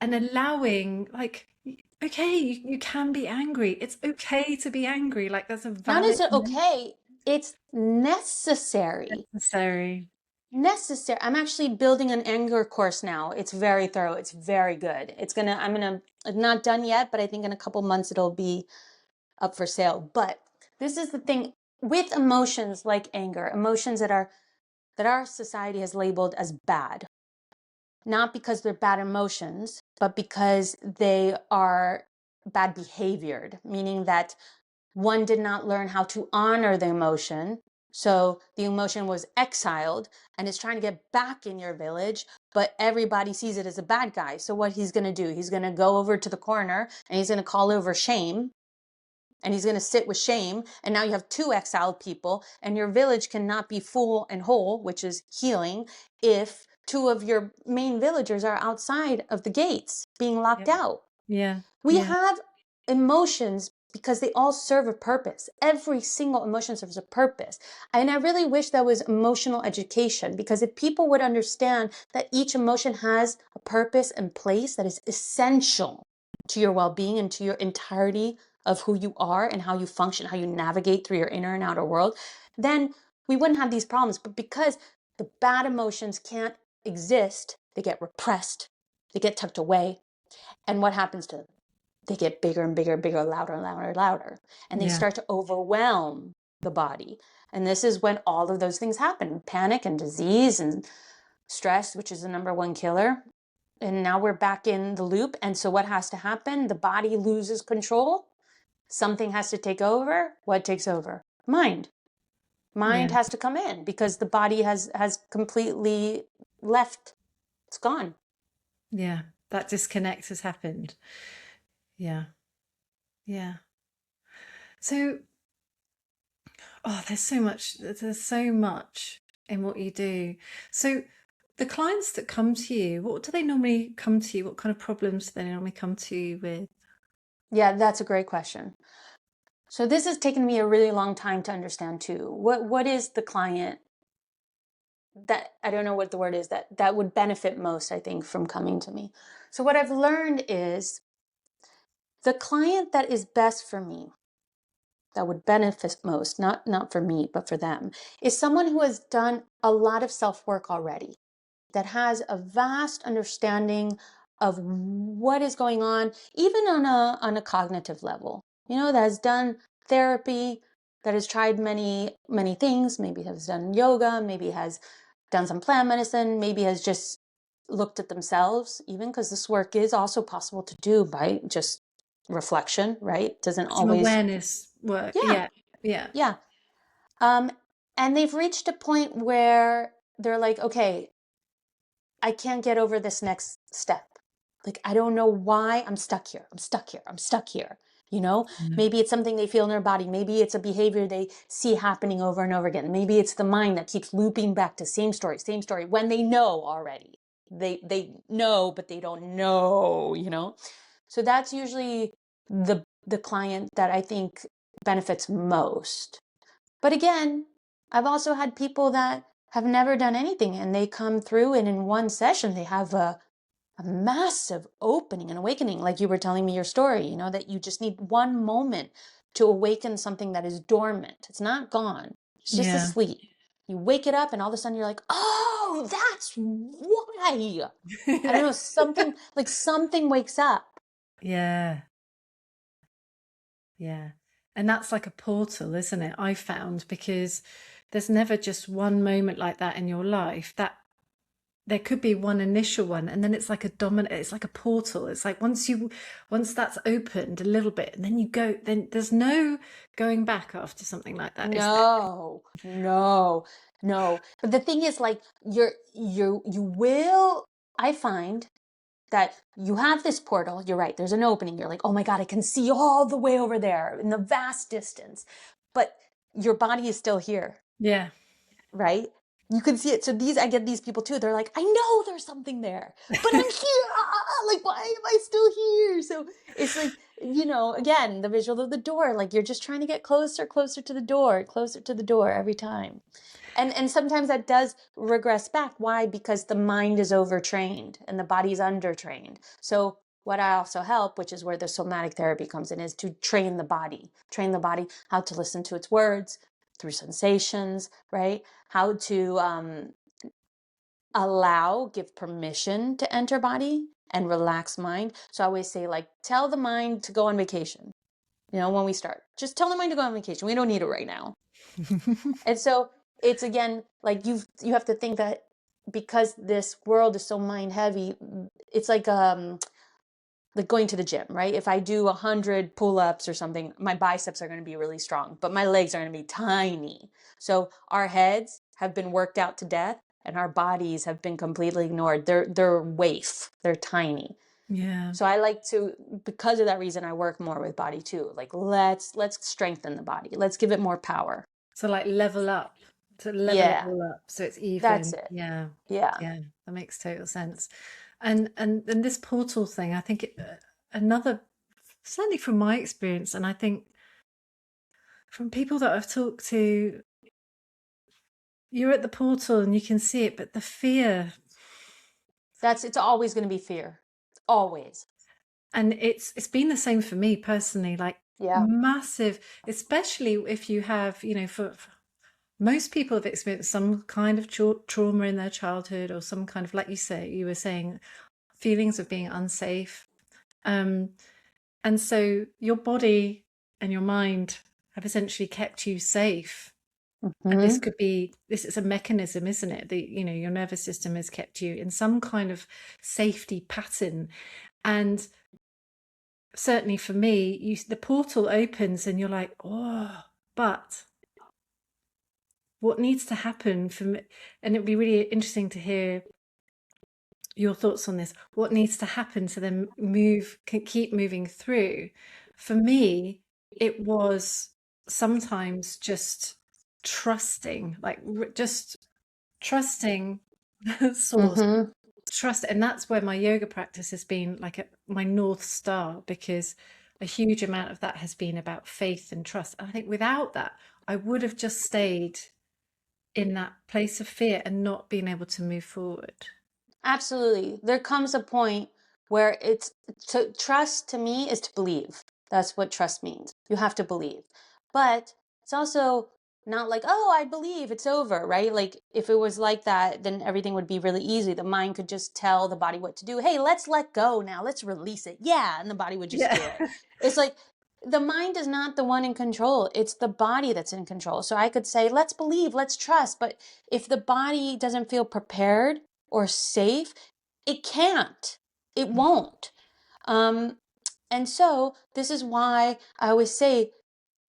[SPEAKER 1] and allowing, like, okay, you can be angry. It's okay to be angry. Like that's a
[SPEAKER 2] Not
[SPEAKER 1] valid
[SPEAKER 2] is it okay? It's necessary.
[SPEAKER 1] necessary.
[SPEAKER 2] Necessary. I'm actually building an anger course now. It's very thorough. It's very good. I'm not done yet, but I think in a couple months it'll be up for sale. But this is the thing with emotions like anger, emotions that our society has labeled as bad, not because they're bad emotions, but because they are bad behaviored, meaning that one did not learn how to honor the emotion. So the emotion was exiled and it's trying to get back in your village, but everybody sees it as a bad guy. So what he's going to do, he's going to go over to the corner and he's going to call over shame, and he's going to sit with shame. And now you have two exiled people, and your village cannot be full and whole, which is healing, if two of your main villagers are outside of the gates being locked
[SPEAKER 1] Yeah,
[SPEAKER 2] out.
[SPEAKER 1] yeah,
[SPEAKER 2] We
[SPEAKER 1] yeah,
[SPEAKER 2] have emotions because they all serve a purpose. Every single emotion serves a purpose. And I really wish that was emotional education, because if people would understand that each emotion has a purpose and place that is essential to your well-being and to your entirety of who you are and how you function, how you navigate through your inner and outer world, then we wouldn't have these problems. But because the bad emotions can't exist, they get repressed, they get tucked away. And what happens to them? They get bigger and bigger, bigger, louder and louder and louder. And they
[SPEAKER 1] yeah,
[SPEAKER 2] start to overwhelm the body. And this is when all of those things happen: panic and disease and stress, which is the number one killer. And now we're back in the loop. And so what has to happen? The body loses control. Something has to take over. What takes over? Mind. Mind
[SPEAKER 1] Yeah.
[SPEAKER 2] has to come in because the body has completely left. It's gone.
[SPEAKER 1] Yeah. That disconnect has happened. Yeah. Yeah. So, oh, there's so much in what you do. So the clients that come to you, what do they normally come to you? What kind of problems do they normally come to you with?
[SPEAKER 2] Yeah, that's a great question. So this has taken me a really long time to understand too. What is the client that, I don't know what the word is, that would benefit most, I think, from coming to me. So what I've learned is the client that is best for me, that would benefit most, not for me, but for them, is someone who has done a lot of self-work already, that has a vast understanding of what is going on, even on a cognitive level, that has done therapy, that has tried many things, maybe has done yoga, maybe has done some plant medicine, maybe has just looked at themselves, even, because this work is also possible to do by just reflection, right? Doesn't
[SPEAKER 1] Some
[SPEAKER 2] always.
[SPEAKER 1] awareness work.
[SPEAKER 2] Yeah,
[SPEAKER 1] Yeah. Yeah.
[SPEAKER 2] yeah. um and they've reached a point where they're like, okay, I can't get over this next step. Like, I don't know why I'm stuck here. I'm stuck here. I'm stuck here.
[SPEAKER 1] Yeah.
[SPEAKER 2] Maybe it's something they feel in their body. Maybe it's a behavior they see happening over and over again. Maybe it's the mind that keeps looping back to same story, when they know already. They know, but they don't know. So that's usually the client that I think benefits most. But again, I've also had people that have never done anything and they come through and in one session they have a massive opening and awakening, like you were telling me your story, that you just need one moment to awaken something that is dormant. It's not gone, it's just
[SPEAKER 1] Yeah.
[SPEAKER 2] asleep. You wake it up and all of a sudden you're like, oh, that's why. I don't know, something wakes up.
[SPEAKER 1] Yeah. Yeah. And that's like a portal, isn't it? I found, because there's never just one moment like that in your life. That there could be one initial one, and then it's like it's like a portal. It's like once that's opened a little bit, and then you go, then there's no going back after something like that, is there?
[SPEAKER 2] No, no, no. But the thing is, like, you will, I find that you have this portal, you're right, there's an opening, you're like, oh my God, I can see all the way over there in the vast distance. But your body is still here,
[SPEAKER 1] Yeah.
[SPEAKER 2] right? You can see it. So I get these people too. They're like, I know there's something there, but I'm here. Like, why am I still here? So it's like, again, the visual of the door, like you're just trying to get closer to the door every time. And sometimes that does regress back. Why? Because the mind is overtrained and the body's undertrained. So what I also help, which is where the somatic therapy comes in, is to train the body how to listen to its words through sensations, right? How to give permission to enter body and relax mind. So I always say, like, tell the mind to go on vacation. When we start, just tell the mind to go on vacation. We don't need it right now. And so it's, again, like you have to think that because this world is so mind heavy, it's like going to the gym, right? If I do 100 pull-ups or something, my biceps are going to be really strong, but my legs are going to be tiny. So our heads have been worked out to death and our bodies have been completely ignored. They're waif, they're tiny.
[SPEAKER 1] Yeah.
[SPEAKER 2] So I like to, because of that reason, I work more with body too. Like, let's strengthen the body. Let's give it more power.
[SPEAKER 1] So like level up, to level it
[SPEAKER 2] Yeah,
[SPEAKER 1] all up so it's
[SPEAKER 2] that's
[SPEAKER 1] even.
[SPEAKER 2] it.
[SPEAKER 1] Yeah.
[SPEAKER 2] Yeah.
[SPEAKER 1] Yeah, that makes total sense. And this portal thing, I think another, certainly from my experience, and I think from people that I've talked to, you're at the portal and you can see it, but the fear,
[SPEAKER 2] It's always going to be fear. Always.
[SPEAKER 1] and it's been the same for me personally, like
[SPEAKER 2] Yeah.
[SPEAKER 1] massive, especially if you have, for most people have experienced some kind of trauma in their childhood, or some kind of, like you were saying, feelings of being unsafe. Um, and so your body and your mind have essentially kept you safe. And
[SPEAKER 2] Hmm.
[SPEAKER 1] this is a mechanism, isn't it? Your nervous system has kept you in some kind of safety pattern. And certainly for me, the portal opens and you're like, oh, but what needs to happen for me, and it'd be really interesting to hear your thoughts on this. What needs to happen to them keep moving through? For me, it was sometimes just trusting, like just trusting source,
[SPEAKER 2] Mm-hmm.
[SPEAKER 1] trust. And that's where my yoga practice has been like my North Star, because a huge amount of that has been about faith and trust. And I think without that, I would have just stayed in that place of fear and not been able to move forward.
[SPEAKER 2] Absolutely. There comes a point where it's to trust to me is to believe. That's what trust means. You have to believe. But it's also not like, oh, I believe it's over, right? Like if it was like that, then everything would be really easy. The mind could just tell the body what to do. Hey, let's let go now. Let's release it. Yeah. And the body would just
[SPEAKER 1] Yeah.
[SPEAKER 2] do it. It's like the mind is not the one in control. It's the body that's in control. So I could say, let's believe, let's trust. But if the body doesn't feel prepared or safe, it can't. It won't. Um, and so this is why I always say,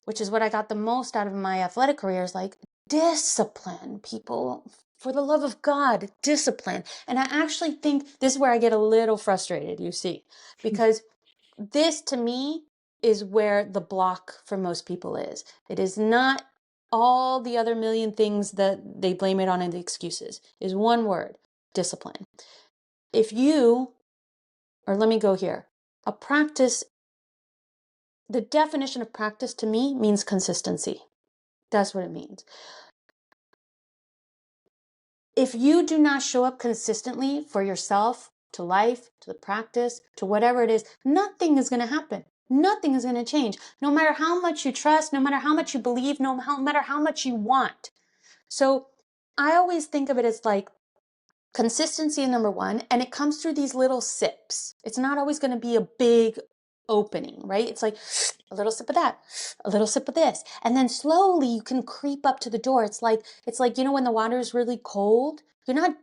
[SPEAKER 2] which is what I got the most out of my athletic career, is like discipline, people. For the love of God, discipline. And I actually think this is where I get a little frustrated, you see, because this to me is where the block for most people is. It is not all the other million things that they blame it on and the excuses. Is one word: discipline. If you, or let me go here, a practice, the definition of practice to me means consistency. That's what it means. If you do not show up consistently for yourself, to life, to the practice, to whatever it is, nothing is going to happen. Nothing is going to change. No matter how much you trust, no matter how much you believe, no matter how much you want. So I always think of it as like consistency number one, and it comes through these little sips. It's not always going to be a big opening, right? It's like a little sip of that, a little sip of this, and then slowly you can creep up to the door. It's like when the water is really cold, you're not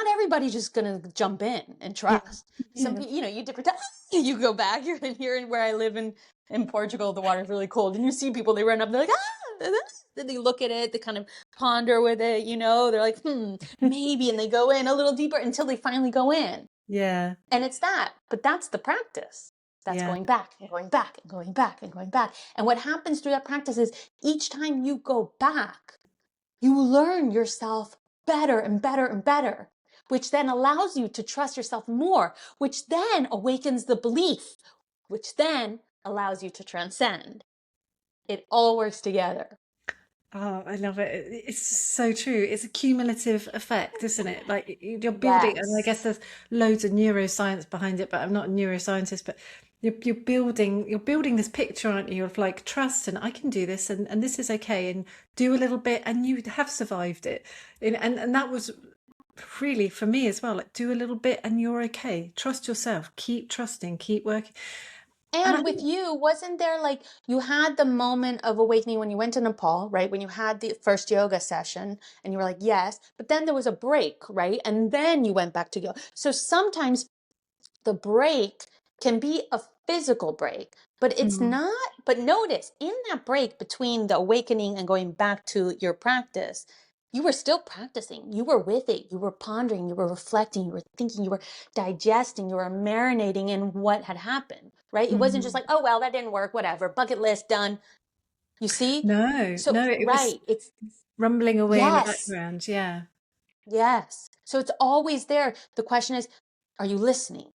[SPEAKER 2] everybody's just gonna jump in and
[SPEAKER 1] Yeah.
[SPEAKER 2] trust. Some
[SPEAKER 1] Yeah.
[SPEAKER 2] you dip your toe, you go back. You're here where I live in Portugal. The water's really cold, and you see people. They run up. They're like then they look at it. They kind of ponder with it. They're like maybe, and they go in a little deeper until they finally go in.
[SPEAKER 1] Yeah.
[SPEAKER 2] And it's that, but that's the practice. That's
[SPEAKER 1] Yeah.
[SPEAKER 2] going back and going back and going back and going back. And what happens through that practice is each time you go back, you learn yourself better and better and better, which then allows you to trust yourself more, which then awakens the belief, which then allows you to transcend. It all works together.
[SPEAKER 1] Oh, I love it. It's so true. It's a cumulative effect, isn't it? Like you're building, and I
[SPEAKER 2] Yes.
[SPEAKER 1] guess there's loads of neuroscience behind it, but I'm not a neuroscientist, but you're building this picture, aren't you, of like trust, and I can do this, and this is okay, and do a little bit, and you have survived it. And that was really for me as well, like do a little bit and you're okay. Trust yourself, keep trusting, keep working. And I
[SPEAKER 2] And with
[SPEAKER 1] think,
[SPEAKER 2] you, wasn't there like you had the moment of awakening when you went to Nepal, right? When you had the first yoga session and you were like, yes, but then there was a break, right? And then you went back to yoga. So sometimes the break can be a physical break, but it's
[SPEAKER 1] mm,
[SPEAKER 2] not. But notice in that break between the awakening and going back to your practice, you were still practicing. You were with it. You were pondering. You were reflecting. You were thinking. You were digesting. You were marinating in what had happened, right? It wasn't just
[SPEAKER 1] mm.
[SPEAKER 2] like, oh, well, that didn't work. Whatever. Bucket list done. You see?
[SPEAKER 1] No,
[SPEAKER 2] So,
[SPEAKER 1] no, it was
[SPEAKER 2] right. It's
[SPEAKER 1] rumbling away in the
[SPEAKER 2] yes.
[SPEAKER 1] background. Yeah.
[SPEAKER 2] Yes. So it's always there. The question is, are you listening?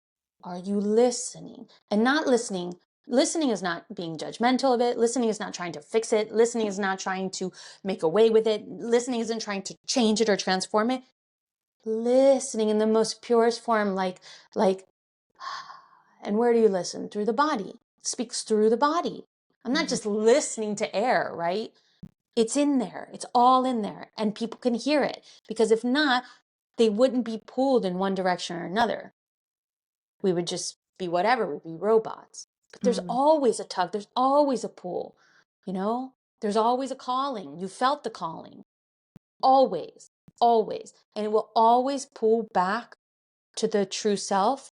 [SPEAKER 2] Are you listening? And not listening. Listening is not being judgmental of it. Listening is not trying to fix it. Listening is not trying to make away with it. Listening isn't trying to change it or transform it. Listening in the most purest form, like, and where do you listen? Through the body. It speaks through the body. I'm not
[SPEAKER 1] Mhm.
[SPEAKER 2] just listening to air, right? It's in there. It's all in there. And people can hear it. Because if not, they wouldn't be pulled in one direction or another. We would just be whatever, we'd be robots. But there's
[SPEAKER 1] Mm.
[SPEAKER 2] always a tug, there's always a pull, you know? There's always a calling. You felt the calling. Always, always. And it will always pull back to the true self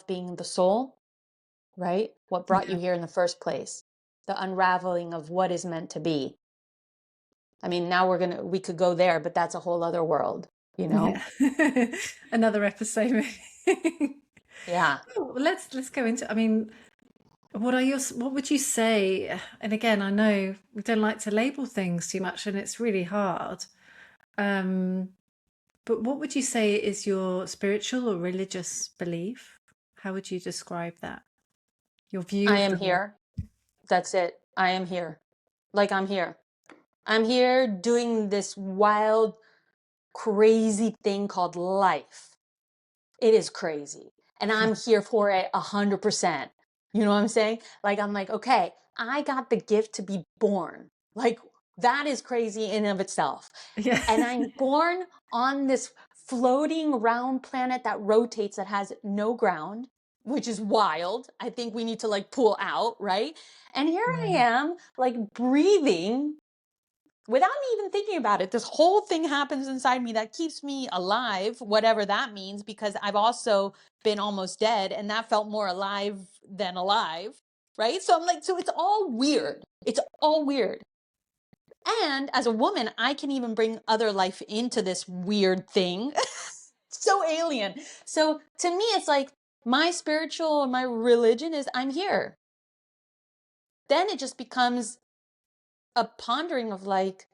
[SPEAKER 2] being the soul, right? What brought
[SPEAKER 1] Yeah.
[SPEAKER 2] you here in the first place, the unraveling of what is meant to be. I mean, now we could go there, but that's a whole other world, you know?
[SPEAKER 1] Yeah. Another episode maybe.
[SPEAKER 2] Yeah.
[SPEAKER 1] Oh, well, let's go into, I mean, what would you say? And again, I know we don't like to label things too much and it's really hard. Um, but what would you say is your spiritual or religious belief? How would you describe that? Your view
[SPEAKER 2] I
[SPEAKER 1] of
[SPEAKER 2] am
[SPEAKER 1] the world?
[SPEAKER 2] here. That's it. I am here. Like, I'm here. I'm here doing this wild, crazy thing called life. It is crazy. And I'm here for it 100%. You know what I'm saying? Like, I'm like, okay, I got the gift to be born. Like, that is crazy in and of itself.
[SPEAKER 1] Yeah.
[SPEAKER 2] And I'm born on this floating round planet that rotates, that has no ground, which is wild. I think we need to like pull out, right? And here I
[SPEAKER 1] Yeah.
[SPEAKER 2] am, like breathing without me even thinking about it. This whole thing happens inside me that keeps me alive, whatever that means, because I've also been almost dead and that felt more alive than alive, right? So I'm like, so it's all weird. It's all weird. And as a woman, I can even bring other life into this weird thing. So alien. So to me, it's like my spiritual or my religion is I'm here. Then it just becomes a pondering of like,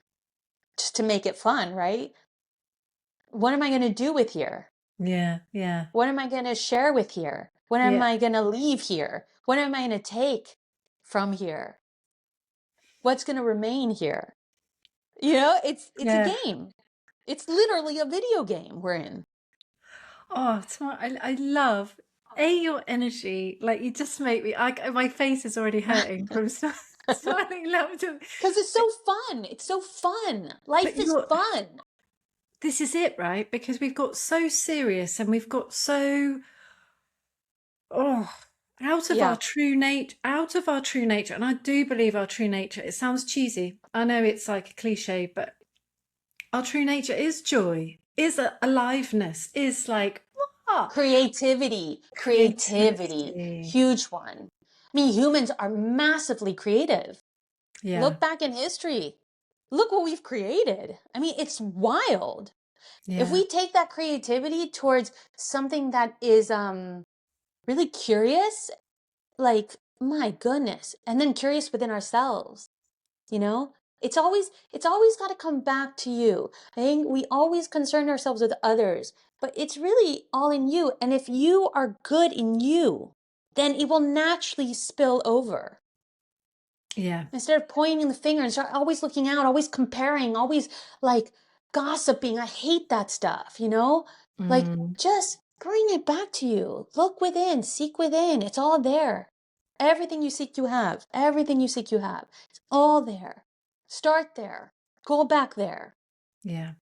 [SPEAKER 2] just to make it fun, right? What am I going to do with here?
[SPEAKER 1] Yeah. Yeah.
[SPEAKER 2] What am I going to share with here? What am
[SPEAKER 1] Yeah.
[SPEAKER 2] I going to leave here? What am I going to take from here? What's going to remain here? You know, it's a
[SPEAKER 1] Yeah.
[SPEAKER 2] game. It's literally a video game we're in.
[SPEAKER 1] Oh, Tamara, I love your energy. Like you just make me. My face is already hurting from smiling laughter.
[SPEAKER 2] Because it's so fun. It's so fun.
[SPEAKER 1] But
[SPEAKER 2] Life is
[SPEAKER 1] you're.
[SPEAKER 2] fun.
[SPEAKER 1] This is it, right? Because we've got so serious and we've got so oh
[SPEAKER 2] Yeah.
[SPEAKER 1] out of our true nature. And I do believe our true nature. It sounds cheesy. I know it's like a cliche, but our true nature is joy, is aliveness, is like ah,
[SPEAKER 2] Creativity.
[SPEAKER 1] creativity.
[SPEAKER 2] Huge one. I mean, humans are massively creative.
[SPEAKER 1] Yeah.
[SPEAKER 2] Look back in history. Look what we've created. I mean, it's wild. If
[SPEAKER 1] Yeah.
[SPEAKER 2] we take that creativity towards something that is really curious, like my goodness, and then curious within ourselves, you know? It's always got to come back to you. I think we always concern ourselves with others, but it's really all in you. And if you are good in you, then it will naturally spill over.
[SPEAKER 1] Yeah.
[SPEAKER 2] Instead of pointing the finger and start always looking out, always comparing, always like gossiping. I hate that stuff, you know? Like
[SPEAKER 1] Mm,
[SPEAKER 2] just bring it back to you. Look within, seek within. It's all there. Everything you seek, you have. Everything you seek, you have. It's all there. Start there. Go back there.
[SPEAKER 1] yeah.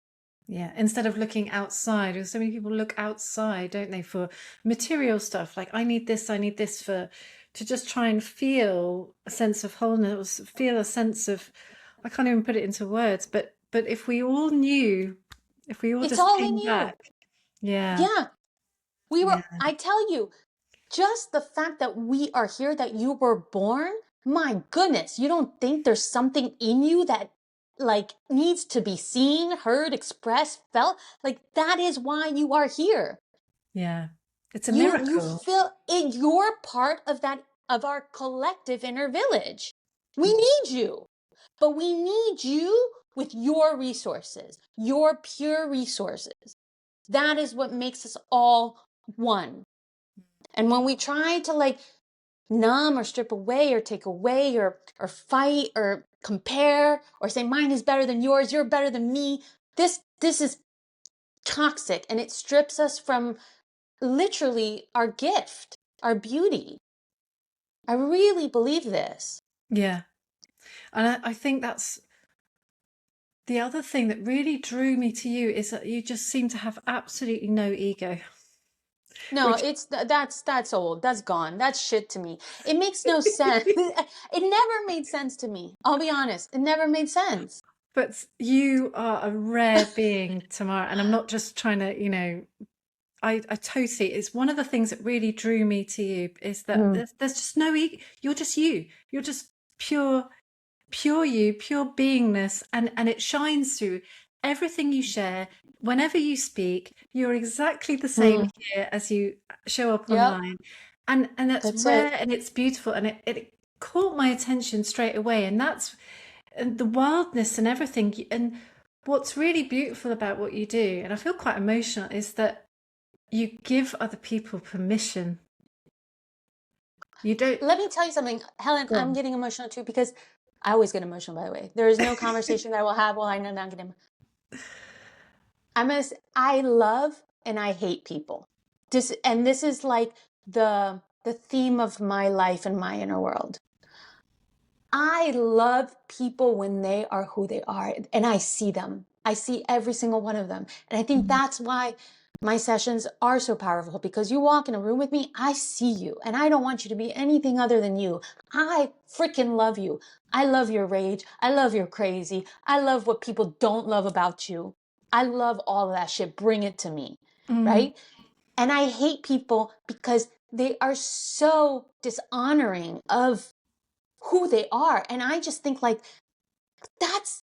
[SPEAKER 1] Yeah. Instead of looking outside, because so many people look outside, don't they, for material stuff. Like I need this for to just try and feel a sense of wholeness, feel a sense of I can't even put it into words, but if we all knew, if we all
[SPEAKER 2] It's
[SPEAKER 1] just
[SPEAKER 2] all in
[SPEAKER 1] came
[SPEAKER 2] you.
[SPEAKER 1] back, yeah,
[SPEAKER 2] Yeah.
[SPEAKER 1] yeah,
[SPEAKER 2] I tell you, just the fact that we are here, that you were born, my goodness, you don't think there's something in you that like needs to be seen, heard, expressed, felt? Like that is why you are here.
[SPEAKER 1] yeah. It's a
[SPEAKER 2] You
[SPEAKER 1] miracle.
[SPEAKER 2] feel it, you're part of that, of our collective inner village. We need you. But we need you with your resources, your pure resources. That is what makes us all one. And when we try to like numb or strip away or take away or fight or compare or say mine is better than yours, you're better than me, this is toxic, and it strips us from literally our gift, our beauty. I really believe this.
[SPEAKER 1] Yeah. And I think that's the other thing that really drew me to you is that you just seem to have absolutely no ego,
[SPEAKER 2] No,
[SPEAKER 1] which
[SPEAKER 2] it's that's old. That's gone. That's shit to me. It makes no sense. It never made sense to me. I'll be honest. It never made sense.
[SPEAKER 1] but you are a rare being, Tamara, and I'm not just trying to, I totally, it's one of the things that really drew me to you is that
[SPEAKER 2] Mm.
[SPEAKER 1] there's just no ego. You're just you. You're just pure pure you, pure beingness, and it shines through everything you share. Whenever you speak, you're exactly the same here as you show up
[SPEAKER 2] Yep,
[SPEAKER 1] online. And that's
[SPEAKER 2] that's it.
[SPEAKER 1] rare and it's beautiful, and it caught my attention straight away. And that's and the wildness and everything. And what's really beautiful about what you do, and I feel quite emotional, is that you give other people permission. You don't
[SPEAKER 2] Let me tell you something, Helen,
[SPEAKER 1] go
[SPEAKER 2] I'm
[SPEAKER 1] on.
[SPEAKER 2] getting emotional too because I always get emotional, by the way. There is no conversation that I will have while I'm not getting. I love and I hate people. This is like the theme of my life and my inner world. I love people when they are who they are, and I see them. I see every single one of them. And I think that's why my sessions are so powerful, because you walk in a room with me, I see you, and I don't want you to be anything other than you. I freaking love you. I love your rage. I love your crazy. I love what people don't love about you. I love all of that shit. Bring it to me,
[SPEAKER 1] Mm,
[SPEAKER 2] right? And I hate people because they are so dishonoring of who they are. And I just think, like, that's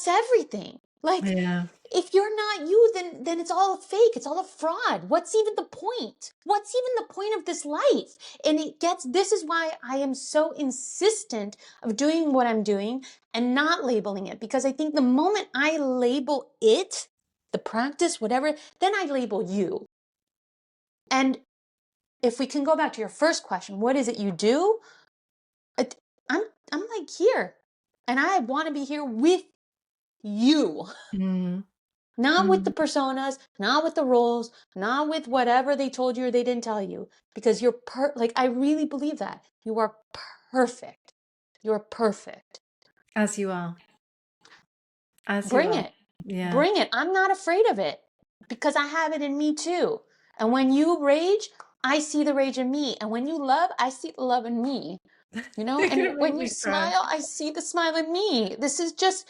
[SPEAKER 2] everything. Like,
[SPEAKER 1] yeah.
[SPEAKER 2] if you're not you, then it's all fake. It's all a fraud. What's even the point? What's even the point of this life? And this is why I am so insistent of doing what I'm doing and not labeling it, because I think the moment I label it, the practice, whatever, then I label you. And if we can go back to your first question, what is it you do? I'm like here, and I want to be here with you,
[SPEAKER 1] Mm,
[SPEAKER 2] not with the
[SPEAKER 1] mm,
[SPEAKER 2] personas, not with the roles, not with whatever they told you or they didn't tell you, because you're like, I really believe that you are perfect. You're perfect.
[SPEAKER 1] as you are. As you
[SPEAKER 2] Bring
[SPEAKER 1] are.
[SPEAKER 2] it.
[SPEAKER 1] Yeah.
[SPEAKER 2] Bring it. I'm not afraid of it because I have it in me too. And when you rage, I see the rage in me. And when you love, I see the love in me.
[SPEAKER 1] You're
[SPEAKER 2] And
[SPEAKER 1] gonna make
[SPEAKER 2] when you
[SPEAKER 1] me cry.
[SPEAKER 2] smile, I see the smile in me. This is just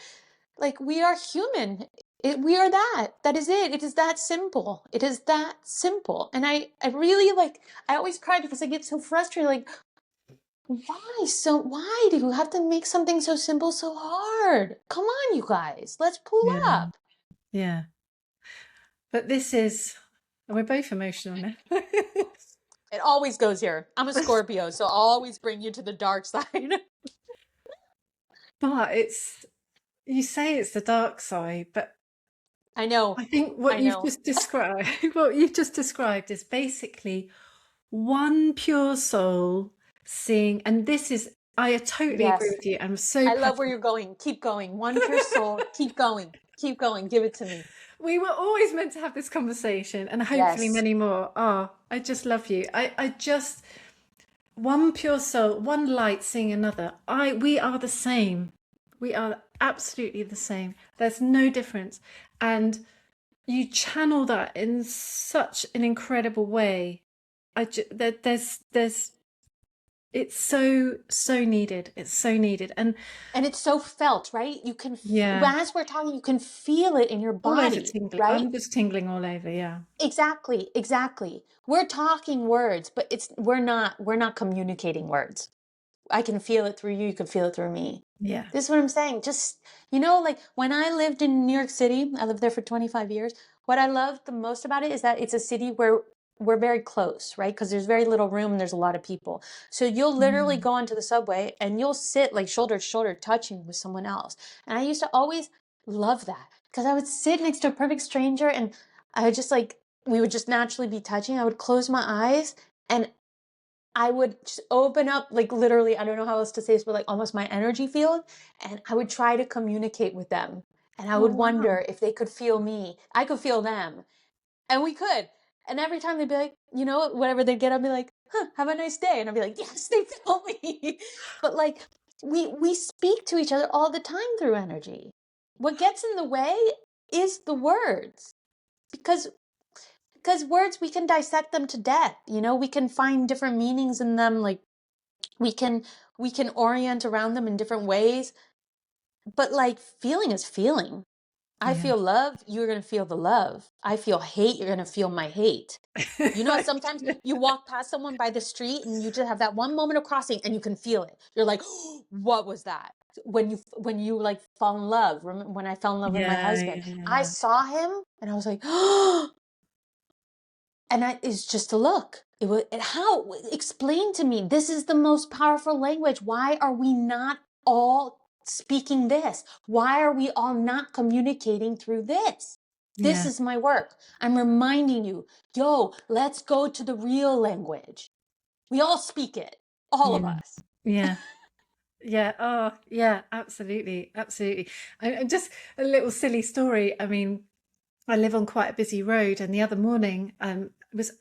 [SPEAKER 2] like, we are human. We are that. That is it. It is that simple. It is that simple. And I really, like, I always cry because I get so frustrated. Like, why do you have to make something so simple so hard? Come on, you guys. Let's pull
[SPEAKER 1] Yeah.
[SPEAKER 2] up.
[SPEAKER 1] Yeah. But this is, we're both emotional now.
[SPEAKER 2] It always goes here. I'm a Scorpio, so I'll always bring you to the dark side.
[SPEAKER 1] But you say it's the dark side, but
[SPEAKER 2] I know.
[SPEAKER 1] I think
[SPEAKER 2] I know.
[SPEAKER 1] what you've just described is basically one pure soul seeing, and this is, I totally agree
[SPEAKER 2] Yes.
[SPEAKER 1] with you. I'm so
[SPEAKER 2] I love where
[SPEAKER 1] passionate.
[SPEAKER 2] you're going. Keep going. One pure soul. Keep going. Keep going. Give it to me.
[SPEAKER 1] We were always meant to have this conversation, and hopefully
[SPEAKER 2] Yes.
[SPEAKER 1] many more. Oh, I just love you. I just, one pure soul, one light seeing another. We are the same. We are absolutely the same. There's no difference. And you channel that in such an incredible way. There's it's so needed. It's so needed. And
[SPEAKER 2] And it's so felt, right? You can,
[SPEAKER 1] yeah,
[SPEAKER 2] as we're talking, you can feel it in your
[SPEAKER 1] all over
[SPEAKER 2] body,
[SPEAKER 1] tingling.
[SPEAKER 2] right?
[SPEAKER 1] I'm just tingling all over. Yeah.
[SPEAKER 2] Exactly, exactly. We're talking words, but we're not communicating words. I can feel it through you, you can feel it through me.
[SPEAKER 1] Yeah.
[SPEAKER 2] This is what I'm saying. Just, like, when I lived in New York City, I lived there for 25 years. What I loved the most about it is that it's a city where we're very close, right? Because there's very little room and there's a lot of people. So you'll literally
[SPEAKER 1] Mm.
[SPEAKER 2] go onto the subway and you'll sit like shoulder to shoulder touching with someone else. And I used to always love that because I would sit next to a perfect stranger and I would just, like, we would just naturally be touching. I would close my eyes and I would just open up, like, literally, I don't know how else to say this, but like almost my energy field. And I would try to communicate with them. And I
[SPEAKER 1] Oh
[SPEAKER 2] would
[SPEAKER 1] wow.
[SPEAKER 2] wonder if they could feel me. I could feel them. And we could. And every time they'd be like, whatever they'd get, I'd be like, huh, have a nice day. And I'd be like, yes, they feel me. But like, we speak to each other all the time through energy. What gets in the way is the words. Because words, we can dissect them to death. We can find different meanings in them. Like, we can orient around them in different ways, but like, feeling is feeling. I
[SPEAKER 1] Yeah.
[SPEAKER 2] feel love, you're going to feel the love. I feel hate, you're going to feel my hate. Sometimes you walk past someone by the street and you just have that one moment of crossing and you can feel it. You're like, what was that? when you like fall in love. Remember when I fell in love with my
[SPEAKER 1] Yeah,
[SPEAKER 2] husband, I
[SPEAKER 1] yeah,
[SPEAKER 2] saw him and I was like, oh, and it's just a look. It was how explain to me. This is the most powerful language. Why are we not all speaking this? Why are we all not communicating through this? This
[SPEAKER 1] yeah,
[SPEAKER 2] is my work. I'm reminding you, yo, let's go to the real language. We all speak it, all of
[SPEAKER 1] yeah,
[SPEAKER 2] us.
[SPEAKER 1] yeah. Yeah, oh, yeah, absolutely, absolutely. And just a little silly story. I mean, I live on quite a busy road, and the other morning, it was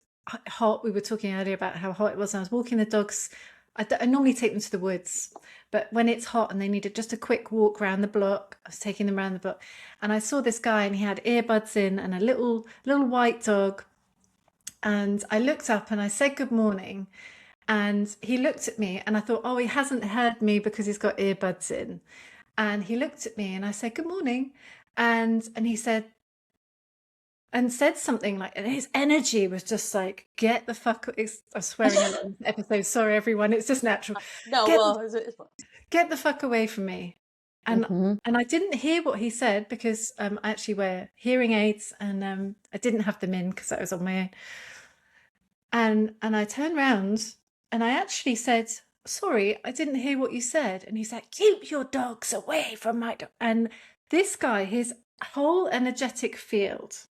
[SPEAKER 1] hot. We were talking earlier about how hot it was. And I was walking the dogs. I normally take them to the woods, but when it's hot and they needed just a quick walk around the block, I was taking them around the block, and I saw this guy, and he had earbuds in and a little white dog. And I looked up and I said good morning, and he looked at me, and I thought, oh, he hasn't heard me because he's got earbuds in. And he looked at me and I said, good morning. And he said something like, and his energy was just like, get the fuck, I'm swearing a lot in this episode. Sorry, everyone. It's just natural.
[SPEAKER 2] No,
[SPEAKER 1] Get,
[SPEAKER 2] well,
[SPEAKER 1] get the fuck away from me. And,
[SPEAKER 2] mm-hmm.
[SPEAKER 1] and I didn't hear what he said because I actually wear hearing aids, and I didn't have them in because I was on my own. And I turned round and I actually said, sorry, I didn't hear what you said. And he said, keep your dogs away from my dog. And this guy, his whole energetic field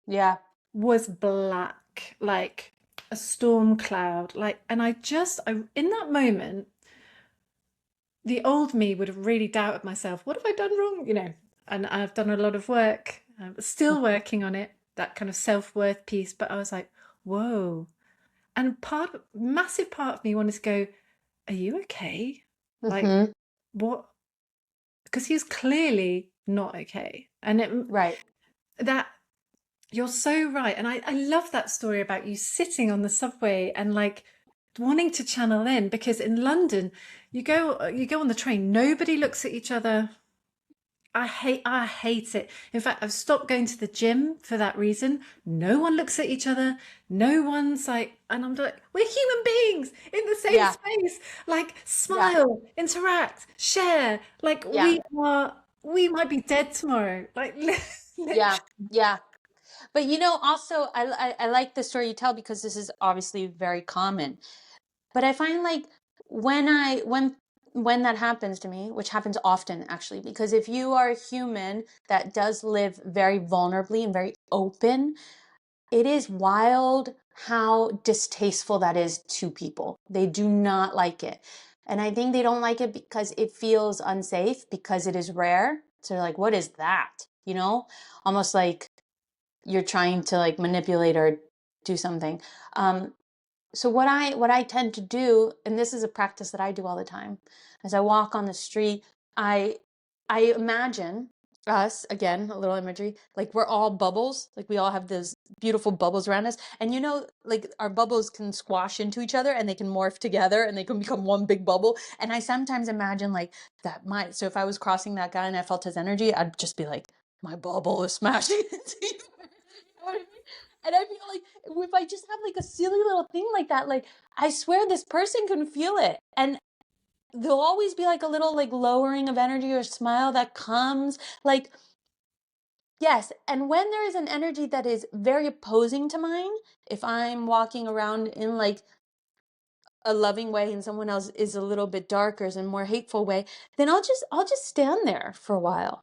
[SPEAKER 2] Yeah.
[SPEAKER 1] was black, like a storm cloud. Like, and in that moment, the old me would have really doubted myself. What have I done wrong? And I've done a lot of work, still working on it, that kind of self-worth piece. But I was like, whoa. And massive part of me wanted to go, are you okay? Like,
[SPEAKER 2] Mm-hmm.
[SPEAKER 1] what? Because he was clearly not okay. And
[SPEAKER 2] Right.
[SPEAKER 1] that you're so right. And I love that story about you sitting on the subway and like wanting to channel in, because in London, you go on the train, nobody looks at each other. I hate it. In fact, I've stopped going to the gym for that reason. No one looks at each other. No one's like, and I'm like, we're human beings in the same
[SPEAKER 2] Yeah.
[SPEAKER 1] space. Like,
[SPEAKER 2] Yeah.
[SPEAKER 1] smile, interact, share. Like,
[SPEAKER 2] Yeah.
[SPEAKER 1] we might be dead tomorrow. Like,
[SPEAKER 2] Yeah.
[SPEAKER 1] literally.
[SPEAKER 2] Yeah. But also I like the story you tell because this is obviously very common. But I find like when that happens to me, which happens often actually, because if you are a human that does live very vulnerably and very open, it is wild how distasteful that is to people. They do not like it. And I think they don't like it because it feels unsafe, because it is rare. So they're like, what is that? Almost like you're trying to like manipulate or do something. So what I tend to do, and this is a practice that I do all the time, as I walk on the street, I I imagine us, again, a little imagery, like we're all bubbles, like we all have those beautiful bubbles around us, and like our bubbles can squash into each other and they can morph together and they can become one big bubble. And I sometimes imagine like so if I was crossing that guy and I felt his energy, I'd just be like, my bubble is smashing into you. You know what I mean? And I feel like if I just have like a silly little thing like that, like I swear this person can feel it. And there'll always be like a little like lowering of energy or smile that comes. Like, yes. And when there is an energy that is very opposing to mine, if I'm walking around in like a loving way and someone else is a little bit darker and more hateful way, then I'll just stand there for a while.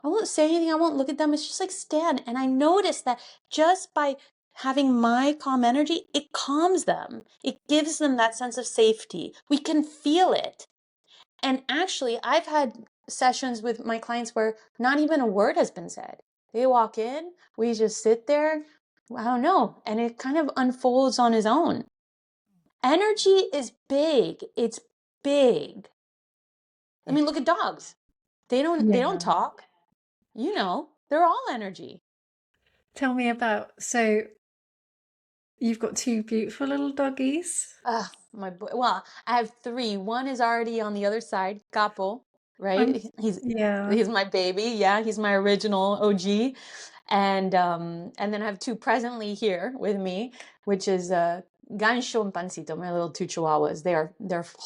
[SPEAKER 2] I won't say anything. I won't look at them. It's just like stand. And I notice that just by having my calm energy, it calms them. It gives them that sense of safety. We can feel it. And actually, I've had sessions with my clients where not even a word has been said. They walk in, we just sit there, I don't know, and it kind of unfolds on its own. Energy is big. It's big. I
[SPEAKER 1] Yeah.
[SPEAKER 2] mean, look at dogs. They don't
[SPEAKER 1] Yeah.
[SPEAKER 2] talk. They're all energy.
[SPEAKER 1] Tell me about, so you've got two beautiful little doggies.
[SPEAKER 2] My boy. Well, I have three. One is already on the other side, Capo,
[SPEAKER 1] I'm,
[SPEAKER 2] right?
[SPEAKER 1] yeah.
[SPEAKER 2] He's my baby. Yeah, he's my original OG. And then I have two presently here with me, which is Gancho and Pancito, my little two chihuahuas. They're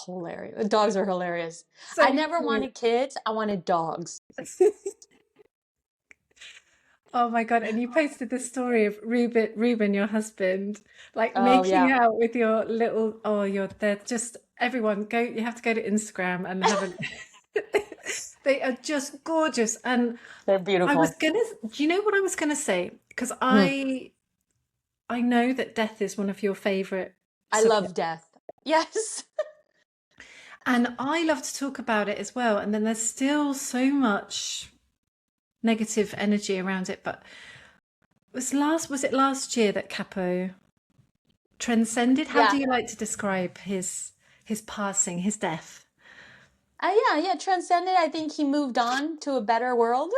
[SPEAKER 2] hilarious. The dogs are hilarious.
[SPEAKER 1] So
[SPEAKER 2] I never
[SPEAKER 1] cute.
[SPEAKER 2] wanted kids. I wanted dogs.
[SPEAKER 1] Oh my God. And you posted this story of Ruben, your husband, like
[SPEAKER 2] Oh
[SPEAKER 1] making
[SPEAKER 2] yeah,
[SPEAKER 1] out with your little, oh, they're just, everyone go, you have to go to Instagram and have a, they are just gorgeous. And
[SPEAKER 2] they're
[SPEAKER 1] I was
[SPEAKER 2] beautiful.
[SPEAKER 1] gonna, do you know what I was gonna say? Because
[SPEAKER 2] Mm.
[SPEAKER 1] I know that death is one of your favorite
[SPEAKER 2] I
[SPEAKER 1] subjects.
[SPEAKER 2] love death. Yes.
[SPEAKER 1] And I love to talk about it as well. And then there's still so much negative energy around it. But was it last year that Capo transcended? How
[SPEAKER 2] Yeah.
[SPEAKER 1] do you like to describe his passing, his death?
[SPEAKER 2] Yeah. Transcended. I think he moved on to a better world.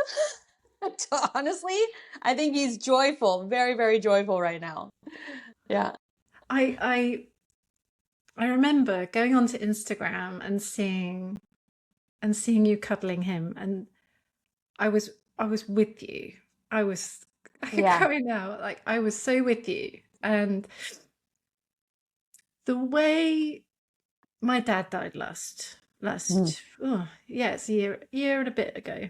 [SPEAKER 2] So honestly, I think he's joyful, very, very joyful right now. Yeah.
[SPEAKER 1] I I remember going onto Instagram and seeing you cuddling him, and I was with you. I was
[SPEAKER 2] Yeah.
[SPEAKER 1] going out like I was so with you, and the way my dad died
[SPEAKER 2] Mm.
[SPEAKER 1] oh yeah, it's a year and a bit ago.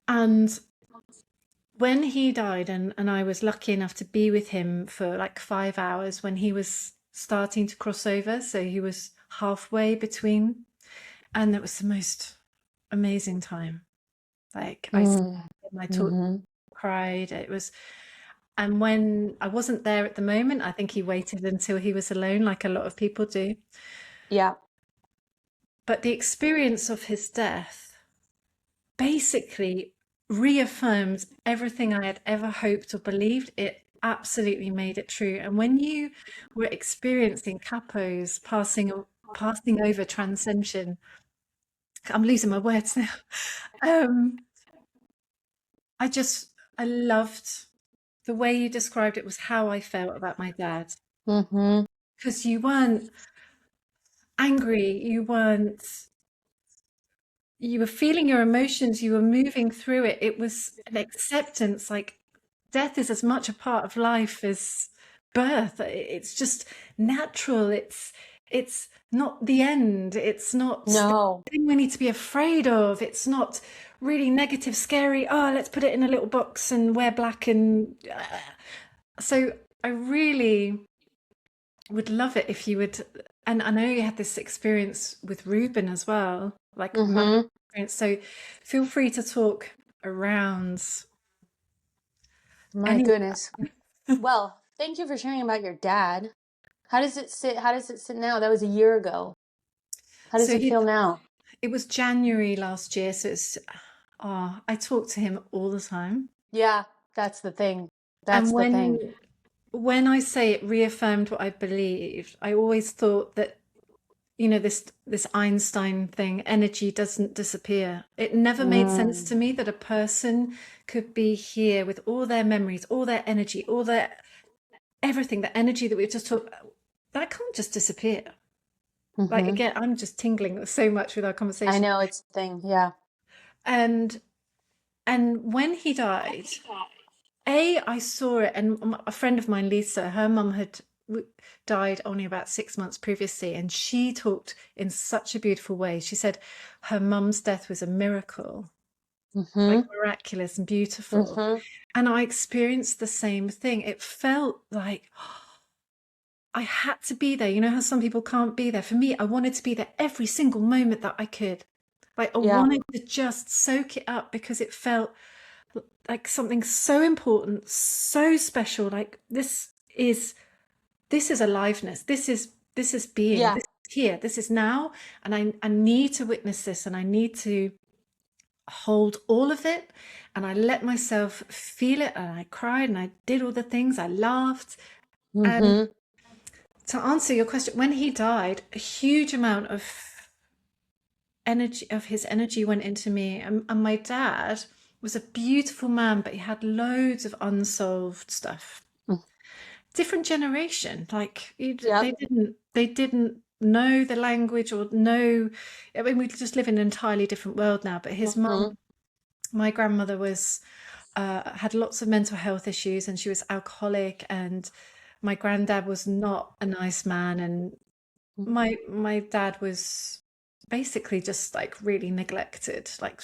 [SPEAKER 1] And when he died, and I was lucky enough to be with him for like 5 hours when he was starting to cross over, so he was halfway between, and it was the most amazing time. Like I saw
[SPEAKER 2] Mm.
[SPEAKER 1] him, I talked,
[SPEAKER 2] Mm-hmm.
[SPEAKER 1] cried. It was, and when I wasn't there at the moment, I think he waited until he was alone, like a lot of people do.
[SPEAKER 2] Yeah.
[SPEAKER 1] But the experience of his death basically reaffirmed everything I had ever hoped or believed. It absolutely made it true. And when you were experiencing Capo's passing over transcension, I'm losing my words now. Um, I just I loved the way you described it was how I felt about my dad.
[SPEAKER 2] Mm-hmm.
[SPEAKER 1] Because you weren't angry, you were feeling your emotions, you were moving through it. It was an acceptance, like death is as much a part of life as birth. It's just natural. It's not the end. It's not the
[SPEAKER 2] No.
[SPEAKER 1] thing we need to be afraid of. It's not really negative, scary. Oh, let's put it in a little box and wear black and so I really would love it if you would, and I know you had this experience with Ruben as well, like mother
[SPEAKER 2] Mm-hmm.
[SPEAKER 1] experience. So feel free to talk around
[SPEAKER 2] My
[SPEAKER 1] any.
[SPEAKER 2] goodness. Well, thank you for sharing about your dad. How does it sit? How does it sit now? That was a year ago. How does
[SPEAKER 1] So
[SPEAKER 2] it feel now?
[SPEAKER 1] it was January last year. So it's, I talk to him all the time.
[SPEAKER 2] Yeah, that's the thing. That's
[SPEAKER 1] And
[SPEAKER 2] the thing.
[SPEAKER 1] when I say it reaffirmed what I believed, I always thought that, this Einstein thing, energy doesn't disappear. It never made sense
[SPEAKER 2] Mm.
[SPEAKER 1] to me that a person could be here with all their memories, all their energy, all their everything, the energy that we've just talked about, that can't just disappear. Like
[SPEAKER 2] Mm-hmm.
[SPEAKER 1] again, I'm just tingling so much with our
[SPEAKER 2] I
[SPEAKER 1] conversation.
[SPEAKER 2] know it's the thing. Yeah.
[SPEAKER 1] And when he died, I saw it, and a friend of mine, Lisa, her mum had died only about 6 months previously, and she talked in such a beautiful way. She said her mum's death was a miracle, like
[SPEAKER 2] Mm-hmm.
[SPEAKER 1] miraculous and beautiful.
[SPEAKER 2] Mm-hmm.
[SPEAKER 1] And I experienced the same thing. It felt like I had to be there. You know how some people can't be there? For me, I wanted to be there every single moment that I could. Like I
[SPEAKER 2] Yeah.
[SPEAKER 1] wanted to just soak it up because it felt like something so important, so special. Like this is aliveness. This is being.
[SPEAKER 2] Yeah.
[SPEAKER 1] This is here. This is now. And I need to witness this, and I need to hold all of it. And I let myself feel it, and I cried and I did all the things. I laughed. And
[SPEAKER 2] Mm-hmm.
[SPEAKER 1] to answer your question, when he died, a huge amount of his energy went into me. And my dad was a beautiful man, but he had loads of unsolved stuff. Different generation, like
[SPEAKER 2] Yep.
[SPEAKER 1] they didn't know the language or know. I mean, we just live in an entirely different world now. But his
[SPEAKER 2] Mm-hmm.
[SPEAKER 1] mum, my grandmother, was had lots of mental health issues, and she was alcoholic, and my granddad was not a nice man, and my dad was basically just like really neglected, like,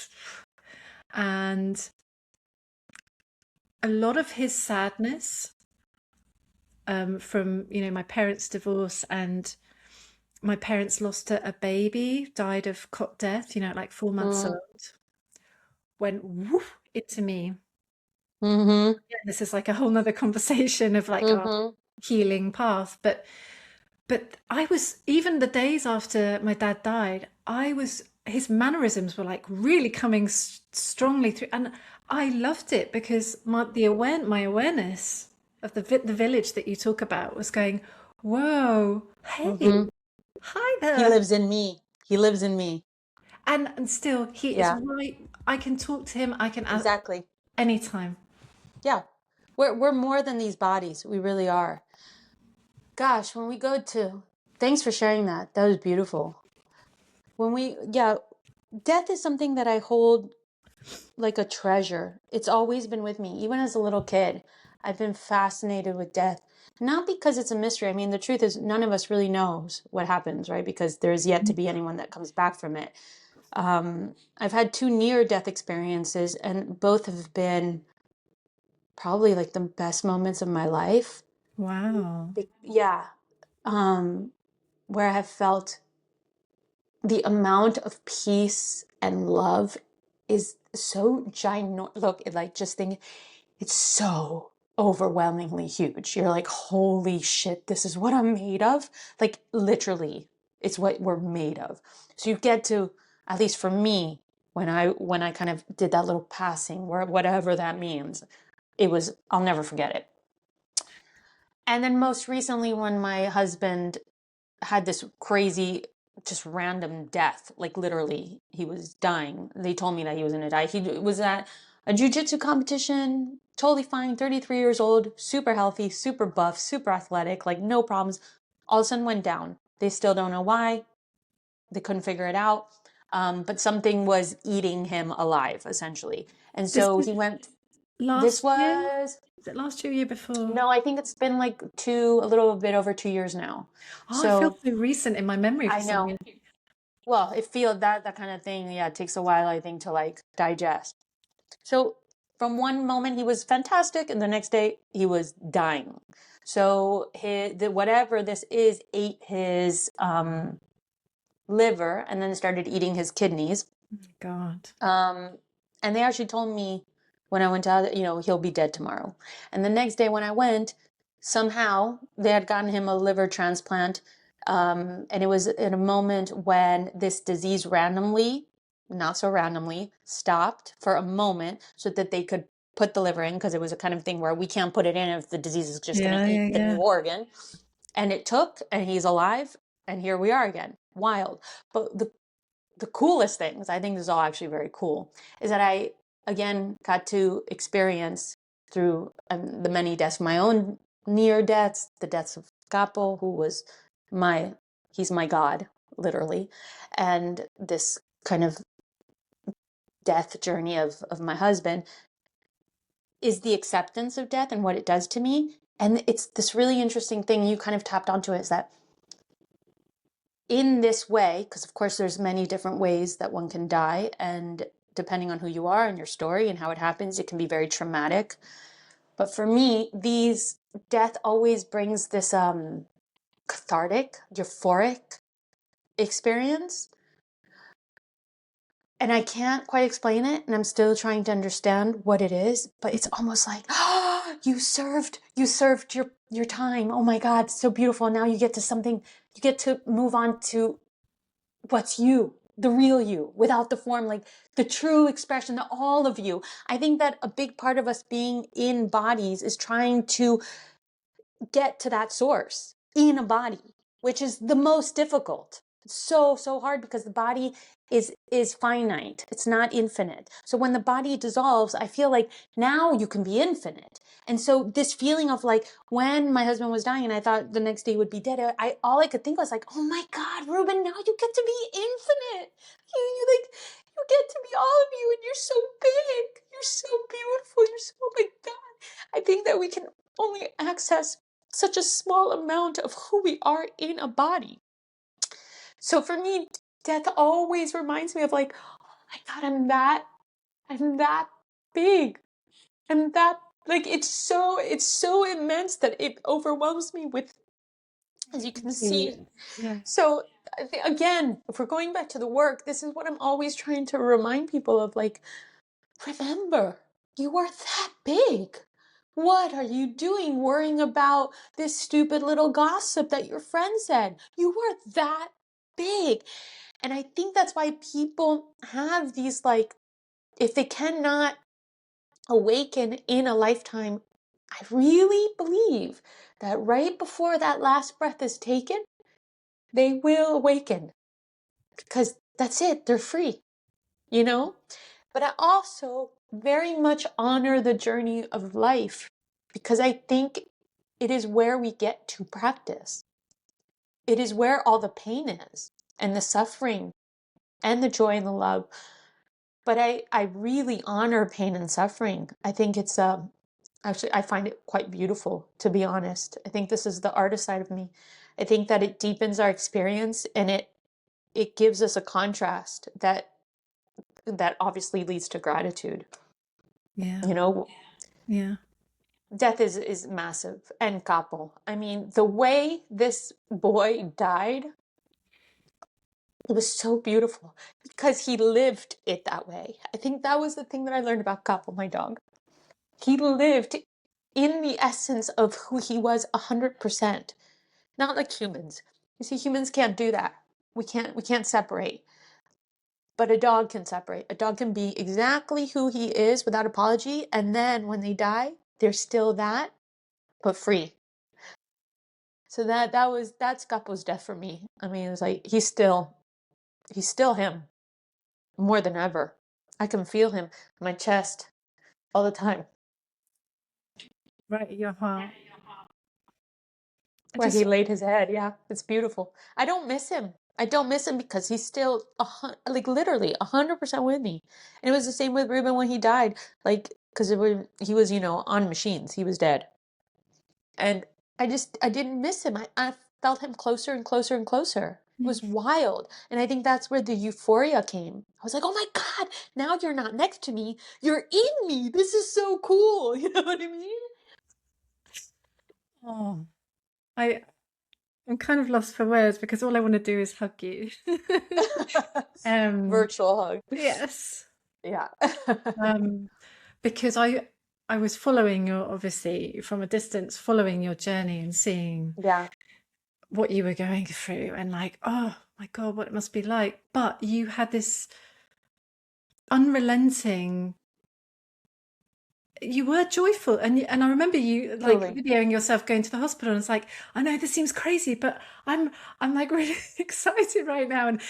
[SPEAKER 1] and a lot of his sadness from my parents' divorce, and my parents lost a baby, died of cot death, at like 4 months
[SPEAKER 2] Mm-hmm.
[SPEAKER 1] old, went woof into me.
[SPEAKER 2] Mm-hmm.
[SPEAKER 1] Yeah, this is like a whole nother conversation of like our
[SPEAKER 2] Mm-hmm.
[SPEAKER 1] healing path. But I was, even the days after my dad died, his mannerisms were like really coming strongly through, and I loved it because my awareness of the village that you talk about was going, whoa, hey,
[SPEAKER 2] Mm-hmm.
[SPEAKER 1] hi
[SPEAKER 2] He
[SPEAKER 1] there.
[SPEAKER 2] lives in me. He lives in me.
[SPEAKER 1] And still, he is
[SPEAKER 2] Yeah,
[SPEAKER 1] right. I can talk to him. I can ask
[SPEAKER 2] exactly.
[SPEAKER 1] anytime.
[SPEAKER 2] Yeah. We're more than these bodies. We really are. Gosh, when we go to, thanks for sharing that. That was beautiful. Yeah, death is something that I hold like a treasure. It's always been with me. Even as a little kid, I've been fascinated with death. Not because it's a mystery. I mean, the truth is, none of us really knows what happens, right? Because there's yet to be anyone that comes back from it. I've had two near-death experiences, and both have been probably like the best moments of my life.
[SPEAKER 1] Wow.
[SPEAKER 2] Yeah, where I have felt the amount of peace and love is so ginormous. Look, like just think, it's so overwhelmingly huge. You're like, holy shit, this is what I'm made of. Like literally, it's what we're made of. So you get to, at least for me, when I kind of did that little passing, where whatever that means, I'll never forget it. And then most recently, when my husband had this crazy, just random death. Like literally, he was dying. They told me that he was gonna die. He was at a jujitsu competition, totally fine, 33 years old, super healthy, super buff, super athletic, like no problems. All of a sudden went down. They still don't know why. They couldn't figure it out. But something was eating him alive, essentially. And
[SPEAKER 1] This
[SPEAKER 2] so
[SPEAKER 1] is
[SPEAKER 2] he went, this
[SPEAKER 1] last year?
[SPEAKER 2] was,
[SPEAKER 1] Is it last year, year before?
[SPEAKER 2] no, I think it's been like a little bit over 2 years now.
[SPEAKER 1] Oh, it feels
[SPEAKER 2] So
[SPEAKER 1] so recent in my memory for
[SPEAKER 2] I
[SPEAKER 1] some
[SPEAKER 2] know.
[SPEAKER 1] reason.
[SPEAKER 2] Well, it feels that kind of thing, yeah, it takes a while, I think, to like digest. So from one moment he was fantastic, and the next day he was dying. So whatever this is ate his liver, and then started eating his kidneys.
[SPEAKER 1] God.
[SPEAKER 2] Um, and they actually told me when I went out, he'll be dead tomorrow. And the next day when I went, somehow they had gotten him a liver transplant. And it was in a moment when this disease randomly, not so randomly, stopped for a moment so that they could put the liver in, because it was a kind of thing where we can't put it in if the disease is just going
[SPEAKER 1] Yeah,
[SPEAKER 2] to eat
[SPEAKER 1] yeah,
[SPEAKER 2] the new
[SPEAKER 1] yeah.
[SPEAKER 2] organ. And it took, and he's alive, and here we are again. Wild. But the coolest things, I think this is all actually very cool, is that I, again, got to experience through the many deaths, my own near deaths, the deaths of Capo, who was he's my God, literally, and this kind of death journey of my husband, is the acceptance of death and what it does to me. And it's this really interesting thing you kind of tapped onto, is that in this way, because of course there's many different ways that one can die, and depending on who you are and your story and how it happens, it can be very traumatic. But for me, death always brings this cathartic, euphoric experience, and I can't quite explain it, and I'm still trying to understand what it is, but it's almost like, oh, you served your time. Oh my God, it's so beautiful. Now you get to move on to what's you, the real you, without the form, like the true expression, all of you. I think that a big part of us being in bodies is trying to get to that source in a body, which is the most difficult. It's so hard, because the body is finite. It's not infinite. So when the body dissolves, I feel like now you can be infinite. And so this feeling of like, when my husband was dying and I thought the next day would be dead, all I could think was like, oh my God, Ruben, now you get to be infinite. You get to be all of you, and you're so big. You're so beautiful. You're so, oh my God. I think that we can only access such a small amount of who we are in a body. So for me, death always reminds me of like, oh my God, I'm that big. I'm that, like, it's so immense that it overwhelms me with, as you can see.
[SPEAKER 1] Yeah.
[SPEAKER 2] So again, if we're going back to the work, this is what I'm always trying to remind people of, like, remember, you are that big. What are you doing worrying about this stupid little gossip that your friend said? You are that big. And I think that's why people have these, like, if they cannot awaken in a lifetime, I really believe that right before that last breath is taken, they will awaken, because that's it, they're free, you know? But I also very much honor the journey of life, because I think it is where we get to practice. It is where all the pain is, and the suffering, and the joy and the love. But I really honor pain and suffering. I think it's actually, I find it quite beautiful, to be honest. I think this is the artist side of me. I think that it deepens our experience, and it gives us a contrast that obviously leads to gratitude.
[SPEAKER 1] Yeah.
[SPEAKER 2] You know,
[SPEAKER 1] Yeah.
[SPEAKER 2] death is massive. And Capo, I mean, the way this boy died, it was so beautiful because he lived it that way. I think that was the thing that I learned about Capo, my dog. He lived in the essence of who he was 100%. Not like humans. You see, humans can't do that. We can't separate. But a dog can separate. A dog can be exactly who he is without apology, and then when they die, they're still that, but free. So that's Capo's death for me. I mean, it's like he's still him more than ever. I can feel him in my chest all the time.
[SPEAKER 1] Right at your heart. I
[SPEAKER 2] Where
[SPEAKER 1] just
[SPEAKER 2] he laid his head. Yeah, it's beautiful. I don't miss him. I don't miss him because he's still like literally 100% with me. And it was the same with Ruben when he died. Like, because he was, on machines. He was dead. And I didn't miss him. I felt him closer and closer and closer. It was wild. And I think that's where the euphoria came. I was like, oh my God, now you're not next to me. You're in me. This is so cool. You know what I mean?
[SPEAKER 1] oh, I'm kind of lost for words because all I want to do is hug you. um,
[SPEAKER 2] Virtual hug.
[SPEAKER 1] yes.
[SPEAKER 2] Yeah.
[SPEAKER 1] Because I was following your, obviously from a distance, following your journey and seeing
[SPEAKER 2] Yeah.
[SPEAKER 1] what you were going through, and like, oh my God, what it must be like. But you had this unrelenting, you were joyful, and I remember you like
[SPEAKER 2] Truly.
[SPEAKER 1] videoing yourself going to the hospital, and it's like, I know this seems crazy, but I'm like really excited right now. And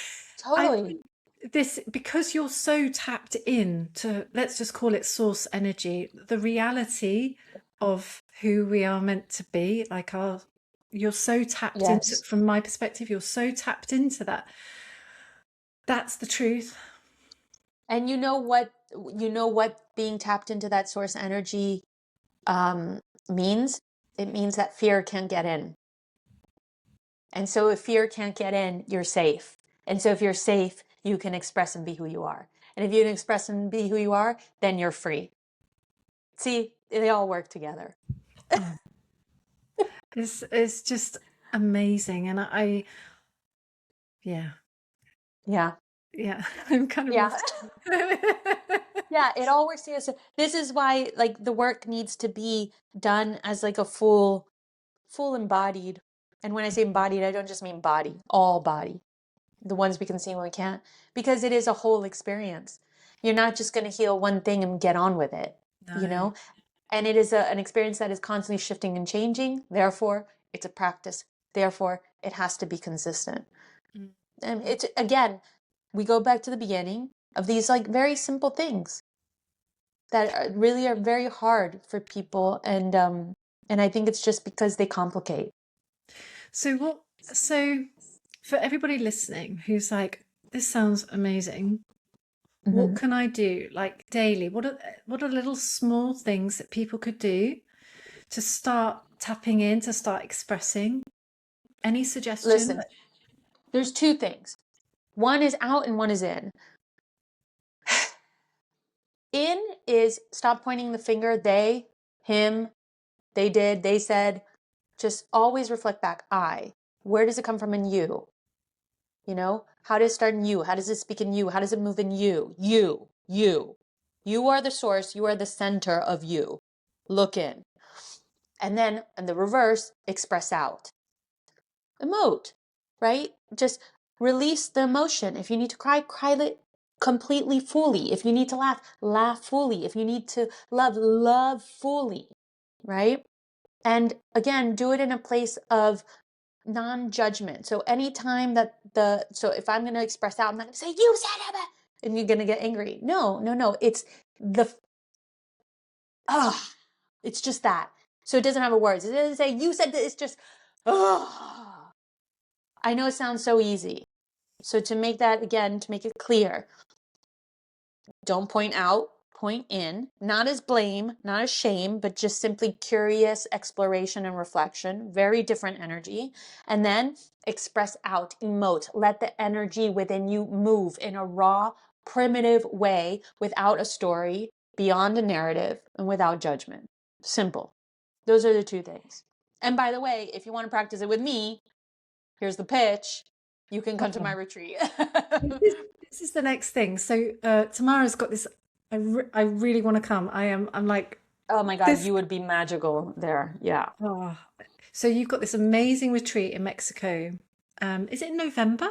[SPEAKER 1] I
[SPEAKER 2] Totally.
[SPEAKER 1] think this, because you're so tapped in to, let's just call it source energy, the reality of who we are meant to be, like you're so tapped into,
[SPEAKER 2] Yes.
[SPEAKER 1] from my perspective, you're so tapped into that. That's the truth.
[SPEAKER 2] And you know what being tapped into that source energy means? It means that fear can't get in. And so if fear can't get in, you're safe. And so if you're safe, you can express and be who you are. And if you can express and be who you are, then you're free. See, they all work together.
[SPEAKER 1] Oh, it's just amazing. And yeah,
[SPEAKER 2] Yeah.
[SPEAKER 1] yeah, I'm kind of
[SPEAKER 2] Yeah.
[SPEAKER 1] lost.
[SPEAKER 2] Yeah, it all works together. This is why, like, the work needs to be done as like a full embodied. And when I say embodied, I don't just mean body, all body. The ones we can see when we can't, because it is a whole experience. You're not just going to heal one thing and get on with it, you
[SPEAKER 1] No.
[SPEAKER 2] know? And it is an experience that is constantly shifting and changing. Therefore, it's a practice. Therefore, it has to be consistent.
[SPEAKER 1] Mm.
[SPEAKER 2] And it's, again, we go back to the beginning of these like very simple things that really are very hard for people. And I think it's just because they complicate.
[SPEAKER 1] So for everybody listening who's like, this sounds amazing, what
[SPEAKER 2] Mhm.
[SPEAKER 1] can I do like daily? What are little small things that people could do to start tapping in, to start expressing? Any suggestion?
[SPEAKER 2] Listen, there's two things. One is out and one is in. In is stop pointing the finger, they, him, they did, they said. Just always reflect back. I. Where does it come from in you? You know, how does it start in you? How does it speak in you? How does it move in you? You. You are the source. You are the center of you. Look in. And then in the reverse, express out. Emote, right? Just release the emotion. If you need to cry, cry it completely, fully. If you need to laugh, laugh fully. If you need to love, love fully, right? And again, do it in a place of non-judgment. So anytime that so if I'm going to express out, I'm not going to say, you said it, and you're going to get angry. No. It's the, it's just that. So it doesn't have a words. It doesn't say, you said that. It's just, I know it sounds so easy. So to make that, again, to make it clear, don't point out, point in, not as blame, not as shame, but just simply curious exploration and reflection. Very different energy. And then express out, emote. Let the energy within you move in a raw, primitive way without a story, beyond a narrative, and without judgment. Simple. Those are the two things. And by the way, if you want to practice it with me, here's the pitch. You can come to my retreat.
[SPEAKER 1] This is the next thing. So Tamara's got this. I really want to come. I'm like
[SPEAKER 2] Oh my God,
[SPEAKER 1] this.
[SPEAKER 2] you would be magical there. Yeah.
[SPEAKER 1] Oh, so you've got this amazing retreat in Mexico. Is it in November?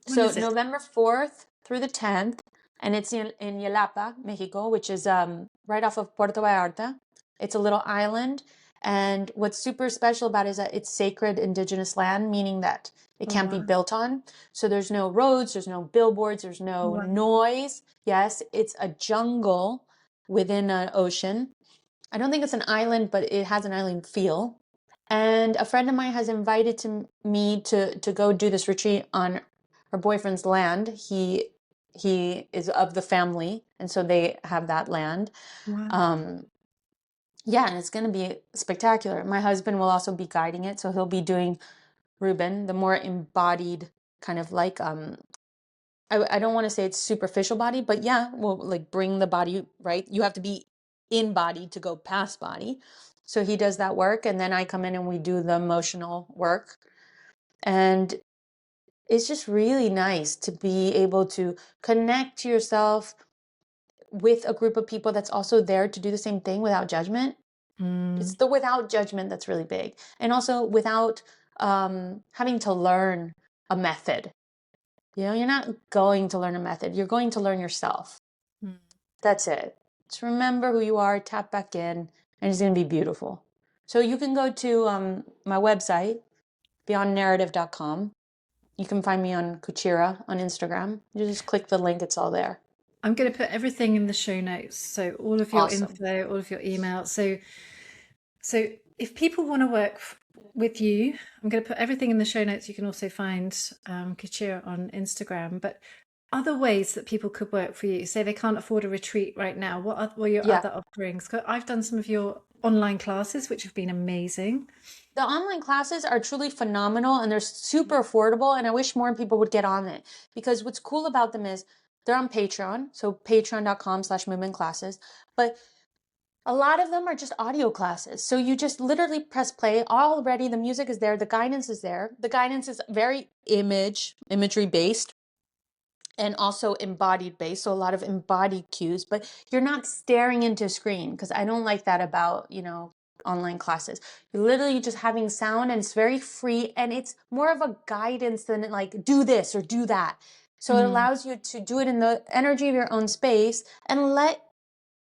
[SPEAKER 1] When
[SPEAKER 2] So
[SPEAKER 1] is it?
[SPEAKER 2] November 4th through the 10th, and it's in Yelapa, Mexico, which is right off of Puerto Vallarta. It's a little island. And what's super special about it is that it's sacred indigenous land, meaning that it
[SPEAKER 1] Oh,
[SPEAKER 2] can't be
[SPEAKER 1] wow.
[SPEAKER 2] built on. So there's no roads, there's no billboards, there's no
[SPEAKER 1] Wow.
[SPEAKER 2] noise. Yes, it's a jungle within an ocean. I don't think it's an island, but it has an island feel. And a friend of mine has invited me to go do this retreat on her boyfriend's land. He is of the family, and so they have that land.
[SPEAKER 1] Wow.
[SPEAKER 2] Um, yeah, and it's going to be spectacular. My husband will also be guiding it, so he'll be doing Ruben, the more embodied kind of like I don't want to say it's superficial body, but yeah, we'll like bring the body, right? You have to be in body to go past body. So he does that work, and then I come in and we do the emotional work. And it's just really nice to be able to connect to yourself with a group of people that's also there to do the same thing without judgment. It's
[SPEAKER 1] Mm,
[SPEAKER 2] the without judgment that's really big. And also without having to learn a method. You know, you're not going to learn a method, you're going to learn yourself.
[SPEAKER 1] mm.
[SPEAKER 2] That's it. Just remember who you are, tap back in, and it's going to be beautiful. So you can go to my website, beyondnarrative.com. You can find me on Cuchira on Instagram. You just click the link, it's all there.
[SPEAKER 1] I'm going to put everything in the show notes. So all of your
[SPEAKER 2] Awesome.
[SPEAKER 1] info, all of your email. So if people want to work with you, I'm going to put everything in the show notes. You can also find Cuchira on Instagram. But other ways that people could work for you, say they can't afford a retreat right now, what are your
[SPEAKER 2] Yeah.
[SPEAKER 1] other offerings? 'Cause I've done some of your online classes, which have been amazing.
[SPEAKER 2] The online classes are truly phenomenal and they're super affordable. And I wish more people would get on it because what's cool about them is they're on Patreon. So patreon.com/movement classes. But a lot of them are just audio classes. So you just literally press play. Already the music is there. The guidance is there. The guidance is very imagery based and also embodied based. So a lot of embodied cues, but you're not staring into a screen because I don't like that about, online classes. You're literally just having sound and it's very free and it's more of a guidance than like do this or do that. So it
[SPEAKER 1] Mm,
[SPEAKER 2] allows you to do it in the energy of your own space and let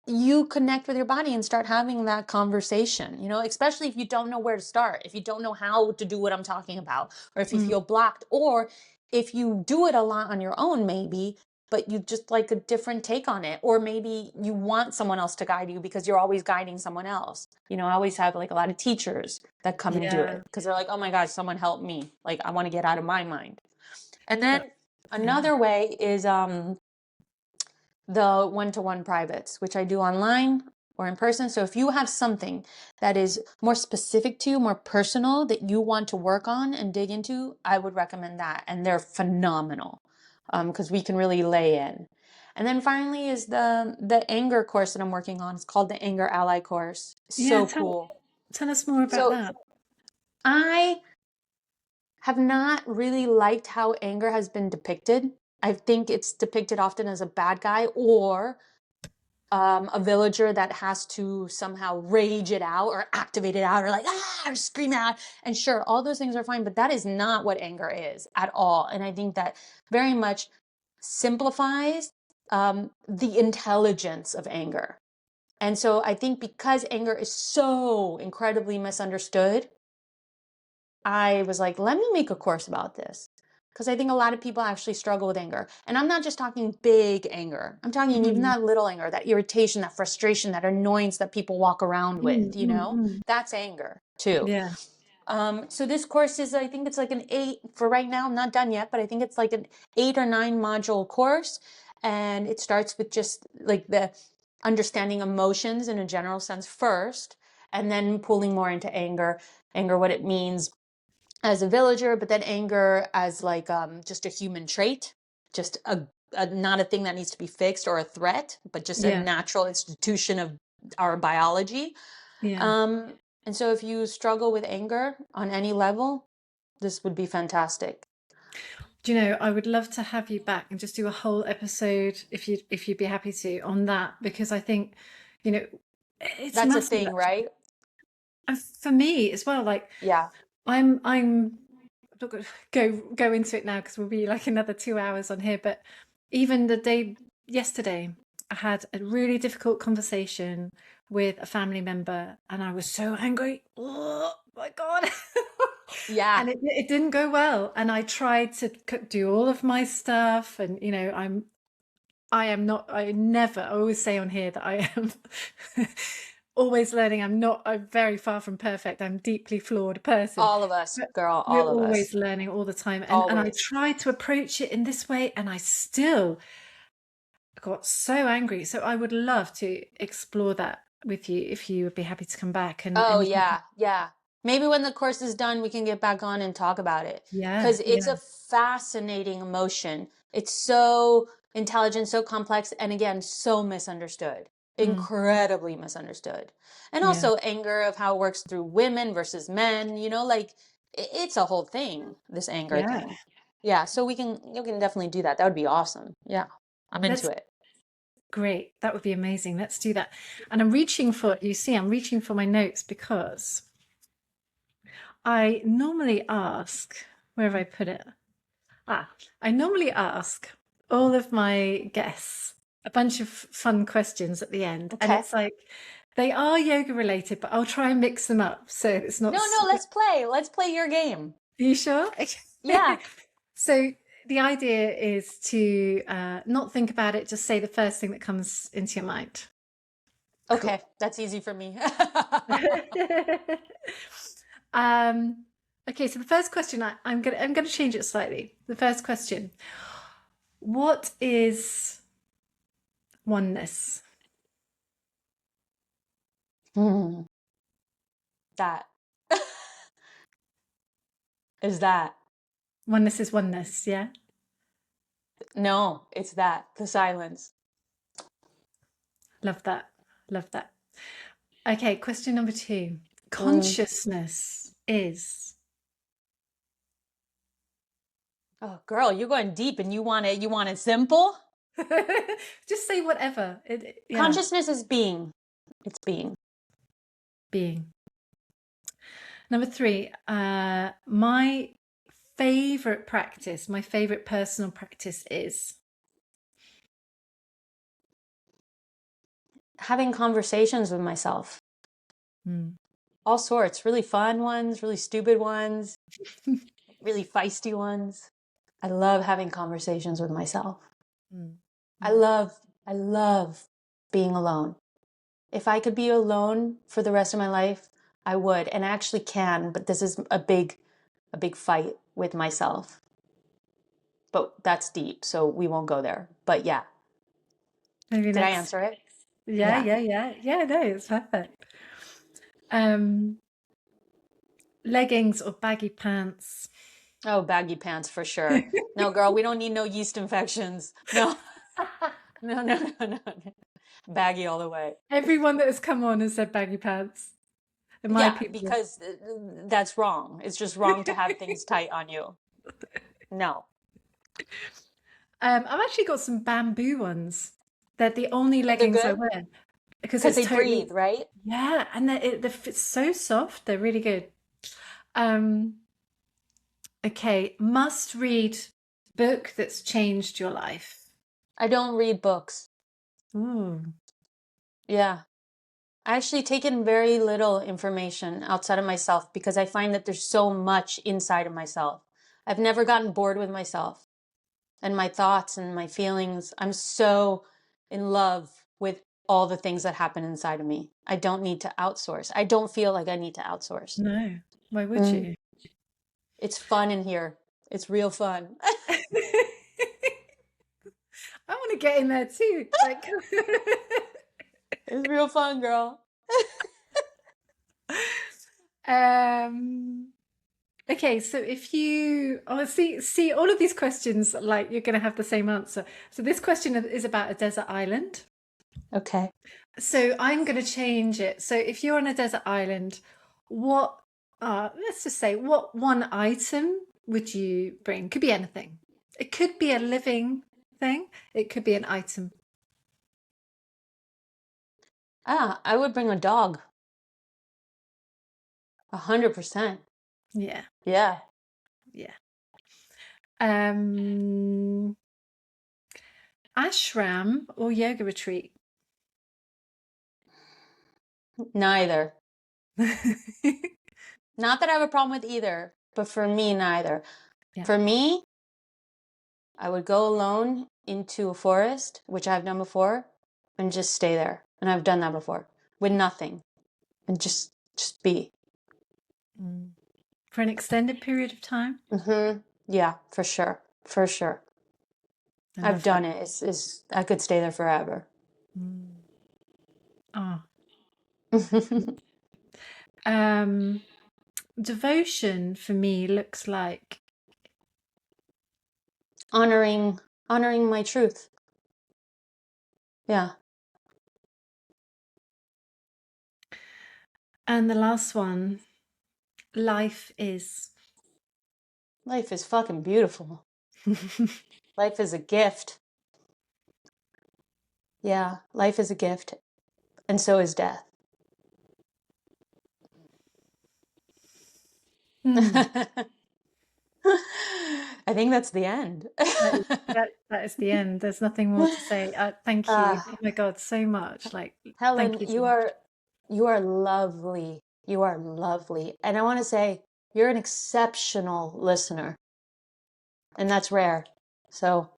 [SPEAKER 2] you connect with your body and start having that conversation, especially if you don't know where to start, if you don't know how to do what I'm talking about, or if you
[SPEAKER 1] mm,
[SPEAKER 2] feel blocked, or if you do it a lot on your own, maybe, but you just like a different take on it, or maybe you want someone else to guide you because you're always guiding someone else. I always have like a lot of teachers that come and do
[SPEAKER 1] yeah,
[SPEAKER 2] it because they're like, oh my God, someone help me. Like, I want to get out of my mind. And then
[SPEAKER 1] that, yeah.
[SPEAKER 2] another way is, the one-to-one privates, which I do online. or in person. So if you have something that is more specific to you, more personal, that you want to work on and dig into, I would recommend that. And they're phenomenal because we can really lay in. And then finally is the anger course that I'm working on. It's called the Anger Ally course.
[SPEAKER 1] Yeah,
[SPEAKER 2] So cool.
[SPEAKER 1] tell us more about
[SPEAKER 2] So
[SPEAKER 1] that.
[SPEAKER 2] I have not really liked how anger has been depicted. I think it's depicted often as a bad guy or a villager that has to somehow rage it out or activate it out or like or scream out. And sure, all those things are fine, but that is not what anger is at all. And I think that very much simplifies the intelligence of anger. And so I think because anger is so incredibly misunderstood, I was like, let me make a course about this. Because I think a lot of people actually struggle with anger. And I'm not just talking big anger. I'm talking even
[SPEAKER 1] Mm,
[SPEAKER 2] that little anger, that irritation, that frustration, that annoyance that people walk around
[SPEAKER 1] mm,
[SPEAKER 2] with,
[SPEAKER 1] mm, mm.
[SPEAKER 2] That's anger too.
[SPEAKER 1] Yeah,
[SPEAKER 2] So this course is, I think it's like an 8 for right now. I'm not done yet, but I think it's like an 8 or 9 module course. And it starts with just like the understanding emotions in a general sense first, and then pulling more into anger, what it means as a villager, but then anger as like just a human trait, just not a thing that needs to be fixed or a threat, but just a
[SPEAKER 1] yeah,
[SPEAKER 2] natural institution of our biology.
[SPEAKER 1] yeah.
[SPEAKER 2] Um, and so if you struggle with anger on any level, this would be fantastic.
[SPEAKER 1] Do you know, I would love to have you back and just do a whole episode if you'd be happy to on that, because I think, you know, it's
[SPEAKER 2] That's a
[SPEAKER 1] massive.
[SPEAKER 2] thing, right?
[SPEAKER 1] And for me as well, like
[SPEAKER 2] Yeah.
[SPEAKER 1] I'm not going to go into it now because we'll be like another 2 hours on here. But even the day yesterday, I had a really difficult conversation with a family member, and I was so angry. Oh my God.
[SPEAKER 2] Yeah.
[SPEAKER 1] And it didn't go well. And I tried to do all of my stuff, and I am not, I always say on here that I am always learning. I'm very far from perfect. I'm a deeply flawed person.
[SPEAKER 2] All of us,
[SPEAKER 1] But
[SPEAKER 2] girl,
[SPEAKER 1] we're
[SPEAKER 2] all of us.
[SPEAKER 1] always learning all the time. And I
[SPEAKER 2] Always.
[SPEAKER 1] try to approach it in this way, and I still got so angry. So I would love to explore that with you if you would be happy to come back
[SPEAKER 2] Oh,
[SPEAKER 1] and we can,
[SPEAKER 2] yeah. Yeah. Maybe when the course is done, we can get back on and talk about it
[SPEAKER 1] yeah,
[SPEAKER 2] because it's
[SPEAKER 1] yeah,
[SPEAKER 2] a fascinating emotion. It's so intelligent, so complex, and again, so misunderstood,
[SPEAKER 1] mm,
[SPEAKER 2] incredibly misunderstood. And
[SPEAKER 1] yeah,
[SPEAKER 2] also anger of how it works through women versus men, like it's a whole thing, this anger
[SPEAKER 1] yeah.
[SPEAKER 2] thing. Yeah. So you can definitely do that. That would be awesome. Yeah. I'm into
[SPEAKER 1] Let's
[SPEAKER 2] it.
[SPEAKER 1] Great. That would be amazing. Let's do that. And I'm reaching for my notes because I normally ask, where have I put it? I normally ask all of my guests a bunch of fun questions at the end. And
[SPEAKER 2] Okay.
[SPEAKER 1] it's like, they are yoga related, but I'll try and mix them up. So it's not,
[SPEAKER 2] No, no, let's play. Let's play your game.
[SPEAKER 1] are you sure?
[SPEAKER 2] Yeah.
[SPEAKER 1] So the idea is to not think about it, just say the first thing that comes into your mind. Cool.
[SPEAKER 2] Okay. That's easy for me.
[SPEAKER 1] um, okay, so the first question I'm gonna change it slightly. The first question: what is oneness?
[SPEAKER 2] Hmm. That is that.
[SPEAKER 1] Oneness is oneness. Yeah,
[SPEAKER 2] No, it's that. The silence.
[SPEAKER 1] love that. Love that. Okay, question number two:
[SPEAKER 2] Mm.
[SPEAKER 1] consciousness is.
[SPEAKER 2] Oh, girl, you're going deep and you want it simple?
[SPEAKER 1] Just say whatever. Yeah,
[SPEAKER 2] Consciousness is being. It's being.
[SPEAKER 1] being. Number three, my favorite practice, my favorite personal practice is.
[SPEAKER 2] Having conversations with myself.
[SPEAKER 1] Mm.
[SPEAKER 2] All sorts. Really fun ones, really stupid ones, really feisty ones. I love having conversations with myself.
[SPEAKER 1] Mm.
[SPEAKER 2] I
[SPEAKER 1] Mm.
[SPEAKER 2] love, I love being alone. If I could be alone for the rest of my life, I would, and I actually can, but this is a big fight with myself. But that's deep, so we won't go there. But yeah,
[SPEAKER 1] Maybe
[SPEAKER 2] did I
[SPEAKER 1] next.
[SPEAKER 2] answer it?
[SPEAKER 1] Yeah,
[SPEAKER 2] Yeah.
[SPEAKER 1] yeah, yeah. Yeah, no, it's perfect. Um, leggings or baggy pants?
[SPEAKER 2] Oh, baggy pants for sure. No, girl, we don't need no yeast infections. No, no, no, no, no. No. Baggy all the way.
[SPEAKER 1] Everyone that has come on has said baggy pants. My
[SPEAKER 2] Yeah,
[SPEAKER 1] people.
[SPEAKER 2] because that's wrong. It's just wrong to have things tight on you. No.
[SPEAKER 1] I've actually got some bamboo ones. They're the only
[SPEAKER 2] Oh, they're
[SPEAKER 1] leggings I
[SPEAKER 2] good
[SPEAKER 1] wear because
[SPEAKER 2] because
[SPEAKER 1] it's
[SPEAKER 2] they
[SPEAKER 1] totally,
[SPEAKER 2] breathe, right?
[SPEAKER 1] yeah, and they're it's so soft. They're really good. Um, okay, must read book that's changed your life.
[SPEAKER 2] I don't read books.
[SPEAKER 1] Ooh,
[SPEAKER 2] Yeah. I actually take in very little information outside of myself because I find that there's so much inside of myself. I've never gotten bored with myself and my thoughts and my feelings. I'm so in love with all the things that happen inside of me. I don't need to outsource. I don't feel like I need to outsource.
[SPEAKER 1] no, why would
[SPEAKER 2] Mm.
[SPEAKER 1] you?
[SPEAKER 2] It's fun in here. It's real fun.
[SPEAKER 1] I want to get in there too. Like,
[SPEAKER 2] It's real fun, girl.
[SPEAKER 1] um, okay, so if you see all of these questions, like you're going to have the same answer. So this question is about a desert island.
[SPEAKER 2] Okay.
[SPEAKER 1] So I'm going to change it. So if you're on a desert island, what, let's just say, what one item would you bring? Could be anything. It could be a living thing. It could be an item.
[SPEAKER 2] I would bring a dog. 100%.
[SPEAKER 1] Yeah,
[SPEAKER 2] Yeah.
[SPEAKER 1] yeah. Ashram or yoga retreat?
[SPEAKER 2] Neither. Not that I have a problem with either, but for me, neither.
[SPEAKER 1] Yeah.
[SPEAKER 2] For me, I would go alone into a forest, which I've done before, and just stay there. And I've done that before with nothing and just be.
[SPEAKER 1] Mm. For an extended period of time?
[SPEAKER 2] Yeah, for sure. For sure.
[SPEAKER 1] I
[SPEAKER 2] I've
[SPEAKER 1] love that.
[SPEAKER 2] done it. It's I could stay there forever.
[SPEAKER 1] Mm. Oh. Um, devotion for me looks like,
[SPEAKER 2] Honoring my truth. Yeah.
[SPEAKER 1] and the last one, life is.
[SPEAKER 2] Life is fucking beautiful. Life is a gift. Yeah, life is a gift. And so is death.
[SPEAKER 1] Hmm.
[SPEAKER 2] I think that's the end.
[SPEAKER 1] That is the end. There's nothing more to say. Thank you.
[SPEAKER 2] uh,
[SPEAKER 1] Oh my God, so much. Like,
[SPEAKER 2] Helen,
[SPEAKER 1] thank you so much.
[SPEAKER 2] you are lovely. You are lovely. And I want to say you're an exceptional listener. And that's rare. So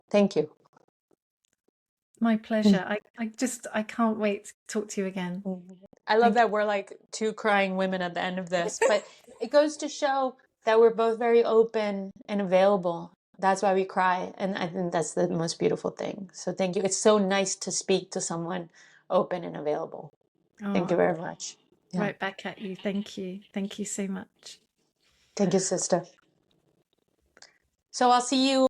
[SPEAKER 2] thank you.
[SPEAKER 1] My pleasure. I can't wait to talk to you again.
[SPEAKER 2] I love
[SPEAKER 1] Thank
[SPEAKER 2] that we're like two crying women at the end of this, but it goes to show that we're both very open and available. That's why we cry. And I think that's the most beautiful thing. So thank you. It's so nice to speak to someone open and available.
[SPEAKER 1] you.
[SPEAKER 2] Thank you
[SPEAKER 1] Oh,
[SPEAKER 2] very much. Yeah.
[SPEAKER 1] right back at you. Thank you. Thank you so much.
[SPEAKER 2] Thank you, sister. So I'll see you